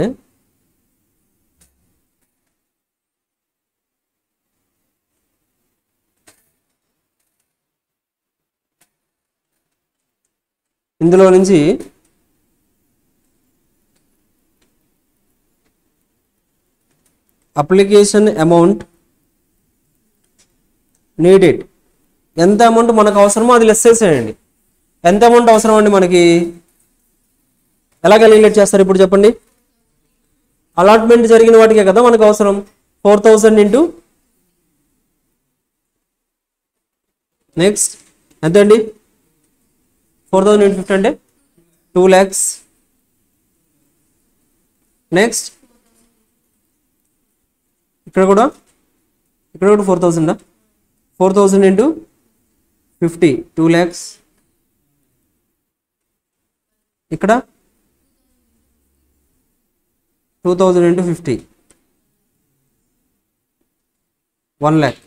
A: ఇందులో నుంచి అప్లికేషన్ అమౌంట్ నీడెడ్ ఎంత అమౌంట్ మనకు అవసరమో అది లెస్ చేసేయండి. ఎంత అమౌంట్ అవసరం అండి మనకి? ఎలా క్యాలిక్యులేట్ చేస్తారు ఇప్పుడు చెప్పండి? అలాట్మెంట్ జరిగిన వాటికే కదా మనకు అవసరం. 4,000 ఇంటూ నెక్స్ట్ ఎంత అండి? 4,000 ఇంటూ 50 అంటే 2 lakhs. నెక్స్ట్ ఇక్కడ కూడా 4,000 4,000 ఇంటూ 50 2 lakhs. ఇక్కడ 2,000 into 50 1 lakh.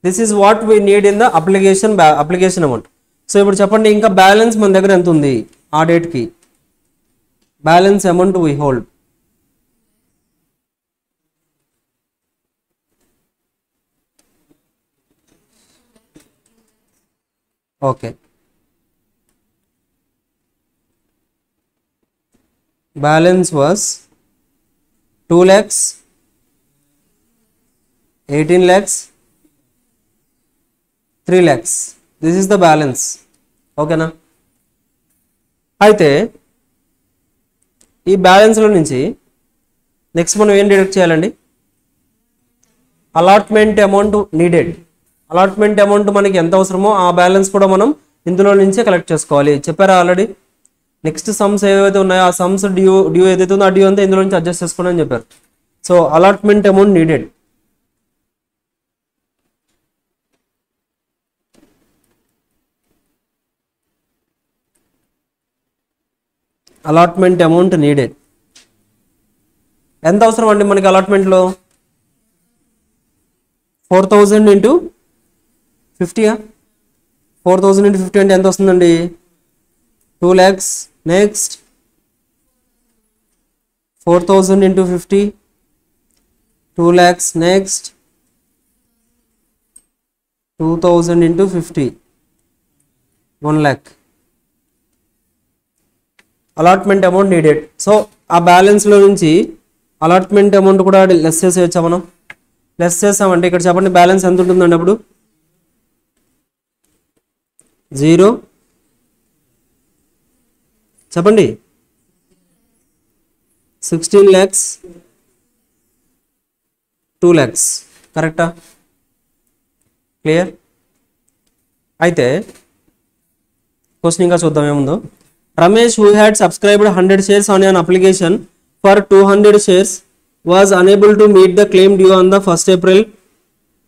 A: This is what we need in the application amount. So ఇప్పుడు చెప్పండి ఇంకా బ్యాలెన్స్ మన దగ్గర ఎంత ఉంది ఆ డేట్కి, balance amount we hold. Okay, balance was 2 lakhs, 18 lakhs, 3 lakhs. This is the balance. ఓకేనా? అయితే ఈ బ్యాలెన్స్లో నుంచి నెక్స్ట్ మనం ఏం డిడక్ట్ చేయాలండి? Allotment amount needed. Allotment amount మనకి ఎంత అవసరమో ఆ బ్యాలెన్స్ కూడా మనం ఇందులో నుంచే కలెక్ట్ చేసుకోవాలి. చెప్పారా ఆల్రెడీ? నెక్స్ట్ సమ్స్ ఏవైతే ఉన్నాయో ఆ సమ్స్ డ్యూ ఏదైతే ఉందో ఆ డ్యూ అంతా ఇందులో నుంచి అడ్జస్ట్ చేసుకోండి అని చెప్పారు. So allotment amount needed. Allotment amount needed ఎంత అవసరం అండి మనకి అలాట్మెంట్లో? 4000 ఇంటూ 50. 4000 ఇంటూ 50 అంటే ఎంత వస్తుందండి? 2 lakhs. Next 4000 into 50, 2 lakhs. Next 2000 into 50, 1 lakh. Allotment amount needed. So ఆ బ్యాలెన్స్లో నుంచి అలాట్మెంట్ అమౌంట్ కూడా లెస్ చేసేయచ్చా మనం? లెస్ చేస్తామంటే ఇక్కడ చెప్పండి బ్యాలెన్స్ ఎంత ఉంటుందండి అప్పుడు? 0. చెప్పండి 16 lakhs, 2 lakhs. కరెక్టా? క్లియర్? అయితే క్వశ్చన్ ఇంకా చూద్దాం ఏముందో. Ramesh who had subscribed 100 shares on an application for 200 shares was unable to meet the claim due on the 1st April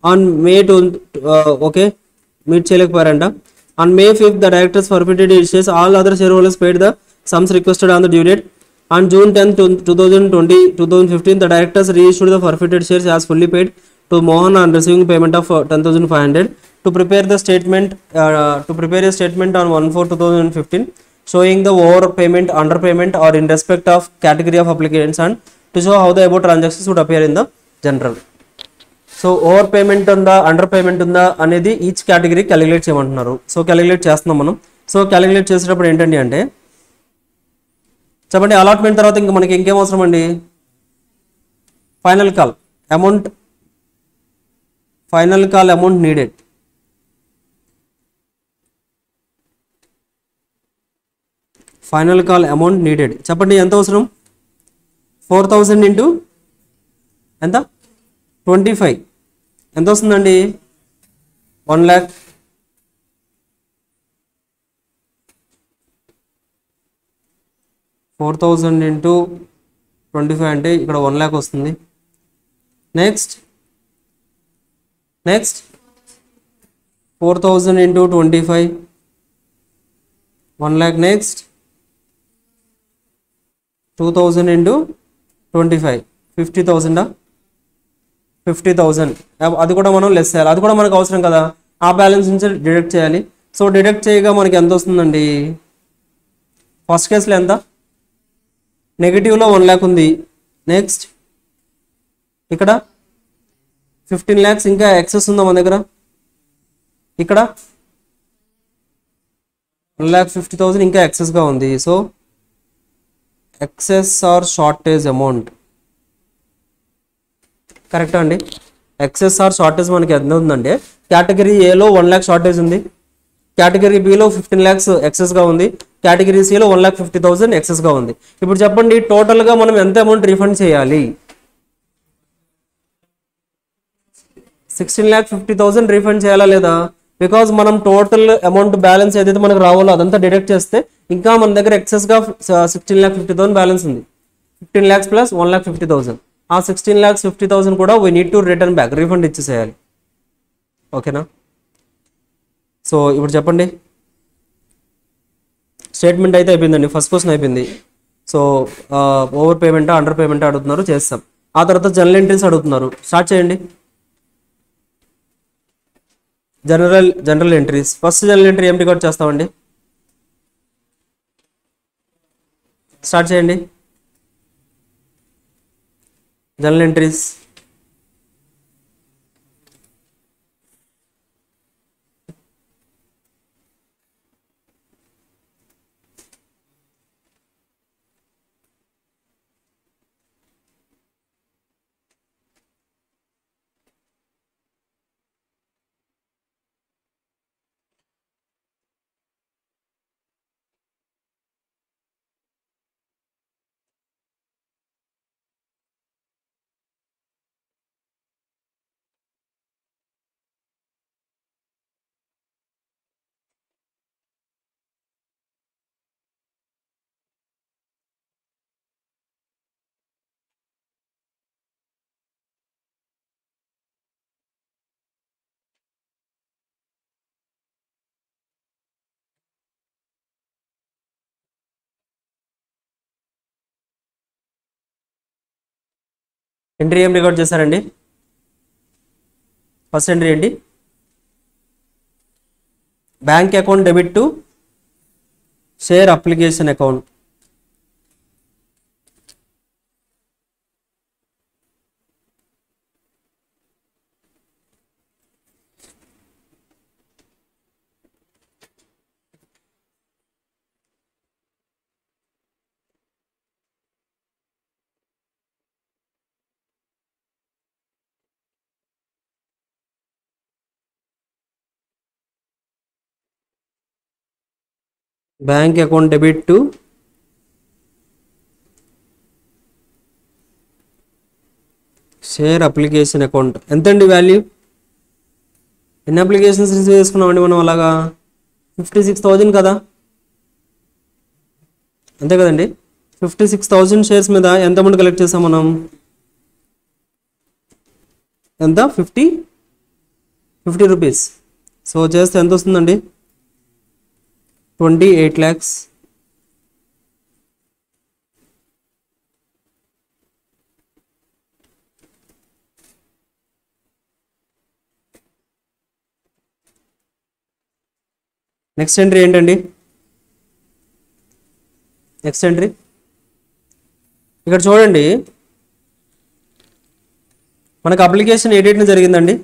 A: on May 2 okay meet చేయలేకపోయారంట. On May 5th the directors forfeited its shares. All other shareholders paid the sums requested on the due date. On June 10th 2015 the directors reissued the forfeited shares as fully paid to Mohan on receiving payment of 10,500 to prepare a statement on 1/4/2015 showing the overpayment, underpayment or in respect of category of applicants and to show how the above transactions would appear in the general. So over payment ఉందా, under payment ఉందా అనేది each category calculate చేయమంటున్నారు. So calculate చేస్తున్నాం మనం. So calculate చేసేటప్పుడు ఏంటండి అంటే చెప్పండి అలాట్మెంట్ తర్వాత ఇంకా మనకి ఇంకేం అవసరం అండి? Final call amount needed. Final call amount needed చెప్పండి ఎంత అవసరం? 4000 ఇంటూ ఎంత? 25 ఎంత వస్తుందండి? 1 lakh. $4,000 ఇంటూ 25 అంటే ఇక్కడ 1 lakh వస్తుంది. Next 4,000 into 25, 1 lakh. Next 2,000 into 25, 50,000. 50,000 అది కూడా మనం లెస్ చేయాలి. అది కూడా మనకు అవసరం కదా, ఆ బ్యాలెన్స్ నుంచి డిడక్ట్ చేయాలి. సో డిడక్ట్ చేయగా మనకి ఎంత వస్తుందండి? ఫస్ట్ కేసులో ఎంత? నెగిటివ్లో 1 lakh ఉంది. నెక్స్ట్ ఇక్కడ 15 lakhs ఇంకా ఎక్సెస్ ఉందా మన దగ్గర? ఇక్కడ 1,50,000 ఇంకా ఎక్సెస్గా ఉంది. So excess or shortage amount కరెక్టా అండి? ఎక్సెస్ ఆర్ షార్టేజ్ మనకి ఎంత ఉందంటే కేటగిరీ ఏలో 1 lakh షార్టేజ్ ఉంది, కేటగిరీ బిలో 15 lakhs ఎక్సెస్గా ఉంది, కేటగిరీ సిలో 1,50,000 ఎక్సెస్గా ఉంది. ఇప్పుడు చెప్పండి టోటల్గా మనం ఎంత అమౌంట్ రీఫండ్ చేయాలి? 16,50,000 రీఫండ్ చేయాలా లేదా? బికాజ్ మనం టోటల్ అమౌంట్ బ్యాలెన్స్ ఏదైతే మనకు రావాలో అదంతా డిడక్ట్ చేస్తే ఇంకా మన దగ్గర ఎక్సెస్గా 16,50,000 బ్యాలెన్స్ ఉంది. 15 lakhs ప్లస్ 1,50,000. ఆ 16,50,000 కూడా we need to return back, refund ఇచ్చేసేయాలి. ఓకేనా? సో ఇప్పుడు చెప్పండి స్టేట్మెంట్ అయితే అయిపోయిందండి, ఫస్ట్ క్వశ్చన్ అయిపోయింది. సో ఓవర్ పేమెంటా అండర్ పేమెంటా అడుగుతున్నారు, చేస్తాం. ఆ తర్వాత జనరల్ ఎంట్రీస్ అడుగుతున్నారు, స్టార్ట్ చేయండి. General entries. First general entry ఏం రికార్డ్ చేస్తామండి? స్టార్ట్ చేయండి. General entries. ఎంట్రీ ఏం రికార్డ్ చేశారండి? ఫస్ట్ ఎంట్రీ ఏంటి? Bank account debit to share application account. Bank account debit to share application account. ఎంతండి వాల్యూ? ఎన్ని అప్లికేషన్స్ రిసీవ్ చేసుకున్నామండి మనం అలాగా? 56,000 కదా, అంతే కదండి. 56,000 షేర్స్ మీద ఎంత అమౌంట్ కలెక్ట్ చేసాం మనం? ఎంత? 50 రూపీస్. సో చేస్తే ఎంత వస్తుందండి? 28 lakhs. నెక్స్ట్ ఎంట్రీ ఏంటండి? నెక్స్ట్ ఎంట్రీ ఇక్కడ చూడండి, మనకు అప్లికేషన్ ఏ డేట్ని జరిగిందండి?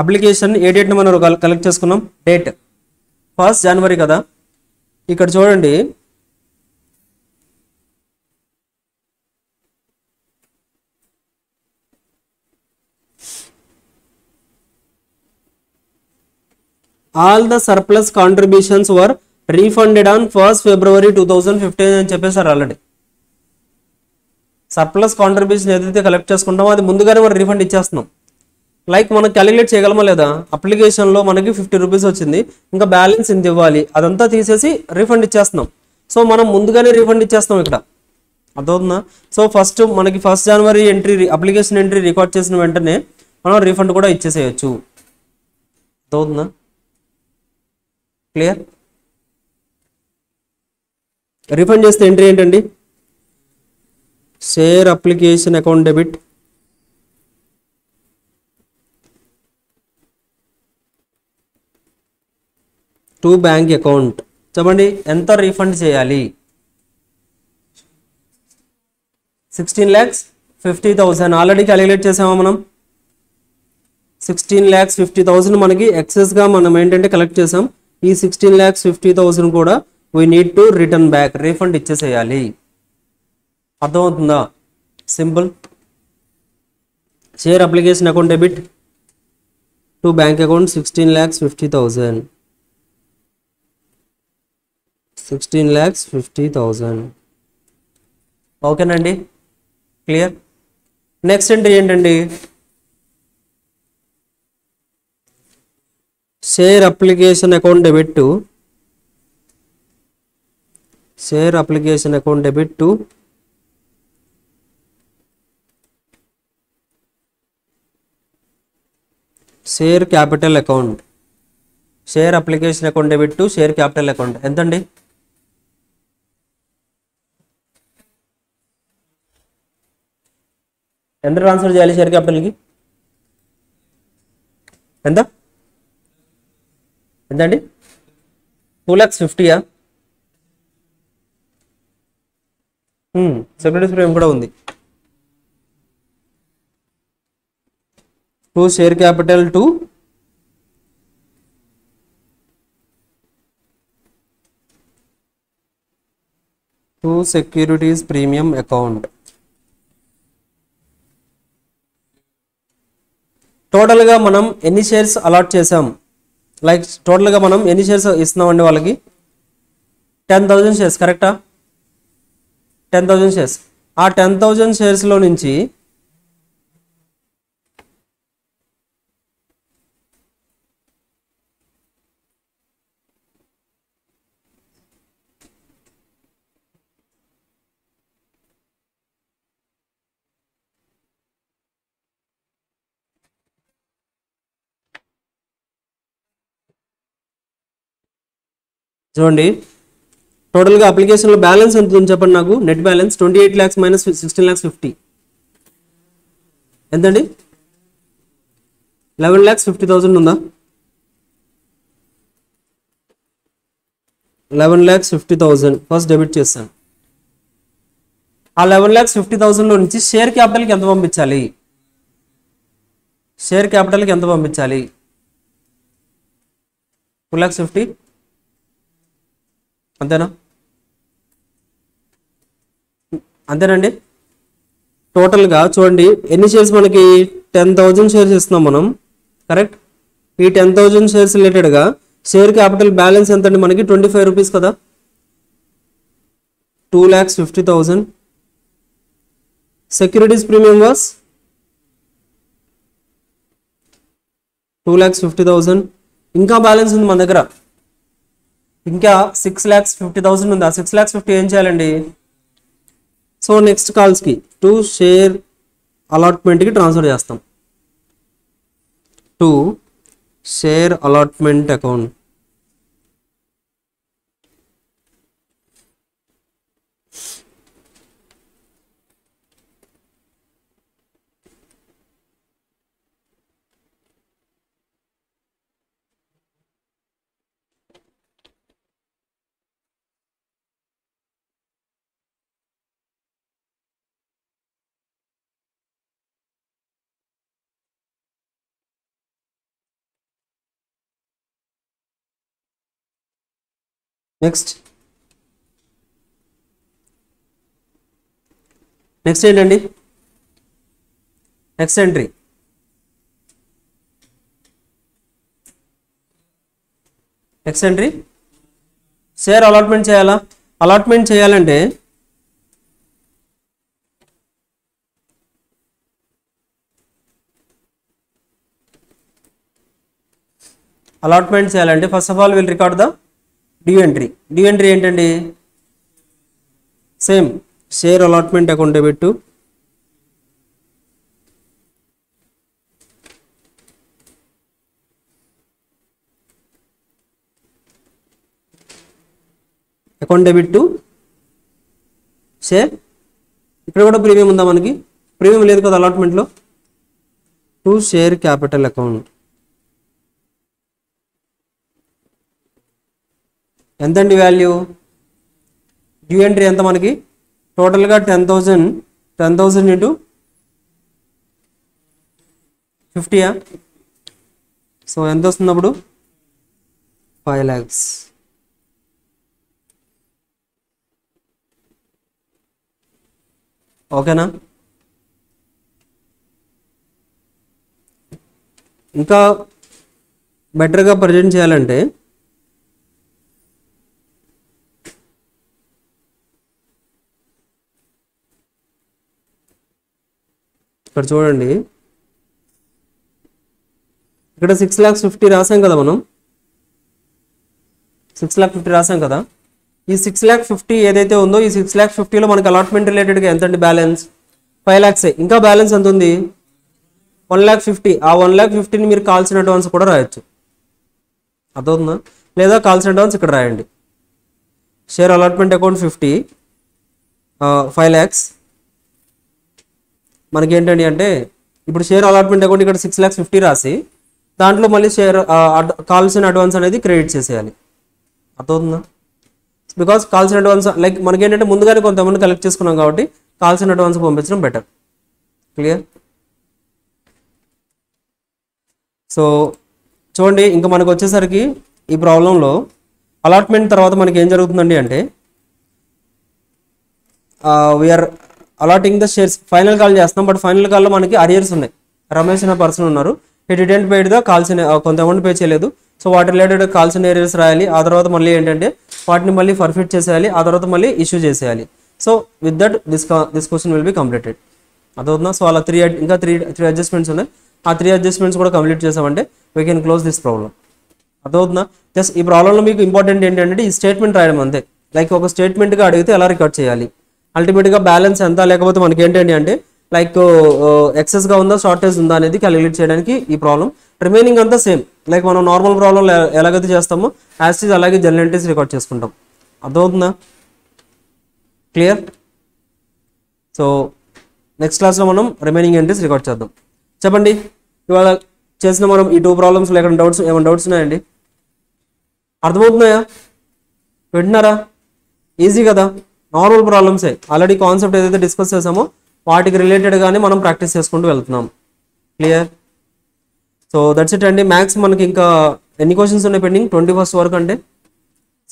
A: అప్లికేషన్ ఏ డేట్ని మనం కలెక్ట్ చేసుకున్నాం? డేట్ 1st January కదా. ఇక్కడ చూడండి, all the surplus contributions were refunded on 1st February 2015 అని చెప్పేసారు ఆల్రెడీ. సర్ప్లస్ కాంట్రిబ్యూషన్ ఏదైతే కలెక్ట్ చేసుకుంటామో అది ముందుగానే మనం రీఫండ్ ఇచ్చేస్తున్నాం. లైక్ మనం క్యాలిక్యులేట్ చేయగలమా లేదా? అప్లికేషన్లో మనకి 50 రూపీస్ వచ్చింది, ఇంకా బ్యాలెన్స్ ఇంత ఇవ్వాలి, అదంతా తీసేసి రీఫండ్ ఇచ్చేస్తున్నాం. సో మనం ముందుగానే రీఫండ్ ఇచ్చేస్తాం ఇక్కడ, అర్థమవుతుందా? సో ఫస్ట్ మనకి 1st January entry, application entry record చేసిన వెంటనే మనం రీఫండ్ కూడా ఇచ్చేసేయచ్చు. అర్థమవుతుందా? క్లియర్? రీఫండ్ చేస్తే ఎంట్రీ ఏంటండి? Share application account debit to bank account. చెప్పండి ఎంత రీఫండ్ చేయాలి? 16,50,000 ఆల్రెడీ క్యాలిక్యులేట్ చేసామా మనం? 16,50,000 మనకి ఎక్సెస్గా మనం ఏంటంటే కలెక్ట్ చేసాం. ఈ 16,50,000 కూడా we need to return back, refund ఇచ్చేసేయాలి. అర్థమవుతుందా? Simple. Share application account debit to bank account 16,50,000. 16,50,000. ఓకేనండి, క్లియర్? నెక్స్ట్ ఎంట్రీ ఏంటండి? Share application account debit to share application account debit to share capital account. Share application account debit to share capital account ఎంతండి? ఎంత transfer చేయాలి share క్యాపిటల్కి? ఎంత? ఎంతండి 2,50,000 securities premium కూడా ఉంది. To share capital to securities premium account. టోటల్గా మనం ఎన్ని షేర్స్ అలాట్ చేసాం, లైక్ టోటల్గా మనం ఎన్ని షేర్స్ ఇస్తున్నామండి వాళ్ళకి? 10,000 షేర్స్, కరెక్టా? 10,000 షేర్స్. ఆ 10,000 షేర్స్లో నుంచి చూడండి, టోటల్గా అప్లికేషన్లో బ్యాలెన్స్ ఎంత ఉంది చెప్పండి నాకు. Net balance 28 lakhs minus 16 lakhs 50 ఎంతండి? 11,50,000 ఉందా? 11,50,000 ఫస్ట్ డెబిట్ చేస్తాను. ఆ 11,50,000లో నుంచి షేర్ క్యాపిటల్కి ఎంత పంపించాలి? షేర్ క్యాపిటల్కి ఎంత పంపించాలి? 2,50,000 అంతేనా? అంతేనండి. టోటల్గా చూడండి ఎన్ని షేర్స్ మనకి 10,000 షేర్స్ ఇస్తున్నాం మనం, కరెక్ట్? ఈ 10,000 షేర్స్ రిలేటెడ్గా షేర్ క్యాపిటల్ బ్యాలెన్స్ ఎంత అండి మనకి? 25 రూపీస్ కదా. 2,50,000. Securities premium was 2,50,000. ఇంకా బ్యాలెన్స్ ఉంది మన దగ్గర, ఇంకా 6,50,000 ఉంది. ఆ 6,50,000 ఏం చేయాలండి? సో నెక్స్ట్ కాల్స్కి టు షేర్ అలాట్మెంట్కి ట్రాన్స్ఫర్ చేస్తాం. To share allotment account. Next ఏంటండి? నెక్స్ట్ ఎంట్రీ షేర్ అలాట్మెంట్ చేయాలా? అలాట్మెంట్ చేయాలంటే first of all will record the due entry. Due entry ఏంటండి? Same share allotment account debit to share. ఇక్కడ కూడా premium ఉందా మనకి? ప్రీమియం లేదు కదా అలాట్మెంట్లో. To share capital account. ఎంతండి వాల్యూ? డ్యూ ఎంట్రీ ఎంత మనకి? టోటల్గా 10,000 ఇంటూ 50. సో ఎంత వస్తుంది అప్పుడు? 5 lakhs. ఓకేనా? ఇంకా బెటర్గా ప్రజెంట్ చేయాలంటే ఇక్కడ చూడండి, ఇక్కడ 6,50,000 రాసాం కదా మనం. 6,50,000 రాసాం కదా. ఈ 6,50,000 ఏదైతే ఉందో ఈ 6,50,000లో మనకి అలాట్మెంట్ రిలేటెడ్గా ఎంతండి బ్యాలెన్స్? 5 lakhs. ఇంకా బ్యాలెన్స్ ఎంత ఉంది? 1,50,000. ఆ 1,50,000ని మీరు కాల్సిన అడ్వాన్స్ కూడా రాయొచ్చు, అర్థవుతుందా? లేదా కాల్సిన అడ్వాన్స్ ఇక్కడ రాయండి. Share allotment account 5 lakhs. మనకి ఏంటండి అంటే ఇప్పుడు షేర్ అలాట్మెంట్ అకౌంట్ ఇక్కడ 6,50,000 రాసి దాంట్లో మళ్ళీ కావాల్సిన అడ్వాన్స్ అనేది క్రెడిట్ చేసేయాలి. అర్థమవుతుందా? బికాస్ కావాల్సిన అడ్వాన్స్ లైక్ మనకి ఏంటంటే ముందుగానే కొంత అమౌంట్ కలెక్ట్ చేసుకున్నాం కాబట్టి కావాల్సిన అడ్వాన్స్ పంపించడం బెటర్. క్లియర్? సో చూడండి, ఇంకా మనకు వచ్చేసరికి ఈ ప్రాబ్లంలో అలాట్మెంట్ తర్వాత మనకి ఏం జరుగుతుందండి అంటే we are allotting the shares. Final call చేస్తున్నాం, బట్ ఫైనల్ కాల్లో మనకి అరియర్స్ ఉన్నాయి. రమేష్ అనే పర్సన్ ఉన్నారు, హీ డిడెంట్ పేడ్ ద కాల్సిన కొంత అమౌంట్ పే చేయలేదు. సో వాటి రిలేటెడ్ కాల్సిన ఏరియర్స్ రాయాలి. ఆ తర్వాత మళ్ళీ ఏంటంటే వాటిని మళ్ళీ ఫర్ఫిట్ చేసేయాలి. ఆ తర్వాత మళ్ళీ ఇష్యూ చేసేయాలి. So with that this question will be completed. అదవుతుందా? సో అలా ఇంకా త్రీ అడ్జస్ట్మెంట్స్ ఉన్నాయి. ఆ 3 అడ్జస్ట్మెంట్స్ కూడా కంప్లీట్ చేసామంటే we can close this problem. అదవుతుందా? జస్ట్ ఈ ప్రాబ్లంలో మీకు ఇంపార్టెంట్ ఏంటంటే ఈ స్టేట్మెంట్ రాయడం అంతే. లైక్ ఒక స్టేట్మెంట్గా అడిగితే ఎలా రికార్డ్ చేయాలి, అల్టిమేట్గా బ్యాలెన్స్ ఎంత, లేకపోతే మనకి ఏంటంటే అంటే లైక్ ఎక్సెస్గా ఉందా షార్టేజ్ ఉందా అనేది క్యాలిక్యులేట్ చేయడానికి ఈ ప్రాబ్లం. రిమైనింగ్ అంతా సేమ్, లైక్ మనం నార్మల్ ప్రాబ్లం ఎలాగైతే చేస్తామో యాజ్ ఇస్ అలాగే జనరల్ ఎంట్రీస్ రికార్డ్ చేసుకుంటాం. అర్థమవుతుందా? క్లియర్? సో నెక్స్ట్ క్లాస్లో మనం రిమైనింగ్ ఎంట్రీస్ రికార్డ్ చేద్దాం. చెప్పండి, ఇవాళ చేసిన మనం ఈ 2 ప్రాబ్లమ్స్ లేకుండా ఏమైనా డౌట్స్ ఉన్నాయండి? అర్థమవుతున్నాయా? వింటున్నారా? ఈజీ కదా, నార్మల్ ప్రాబ్లమ్సే. ఆల్రెడీ కాన్సెప్ట్ ఏదైతే డిస్కస్ చేసామో వాటికి రిలేటెడ్గానే మనం ప్రాక్టీస్ చేసుకుంటూ వెళ్తున్నాం. క్లియర్? సో దట్స్ ఇట్ అండి. మ్యాథ్స్ మనకి ఇంకా ఎన్ని క్వశ్చన్స్ ఉన్నాయి పెండింగ్? 21st వరకు అంటే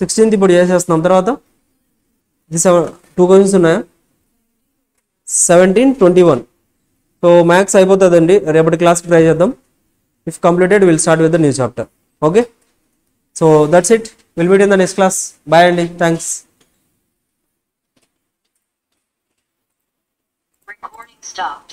A: 16th ఇప్పుడు చేసేస్తున్నాం. తర్వాత 2 క్వశ్చన్స్ ఉన్నాయా? 17, 21. సో మ్యాథ్స్ అయిపోతుందండి. రేపటి క్లాస్కి ట్రై చేద్దాం. If completed will start with the new chapter. Okay, so that's it. Will meet in the next class. Bye అండి, థ్యాంక్స్.
B: Recording stopped.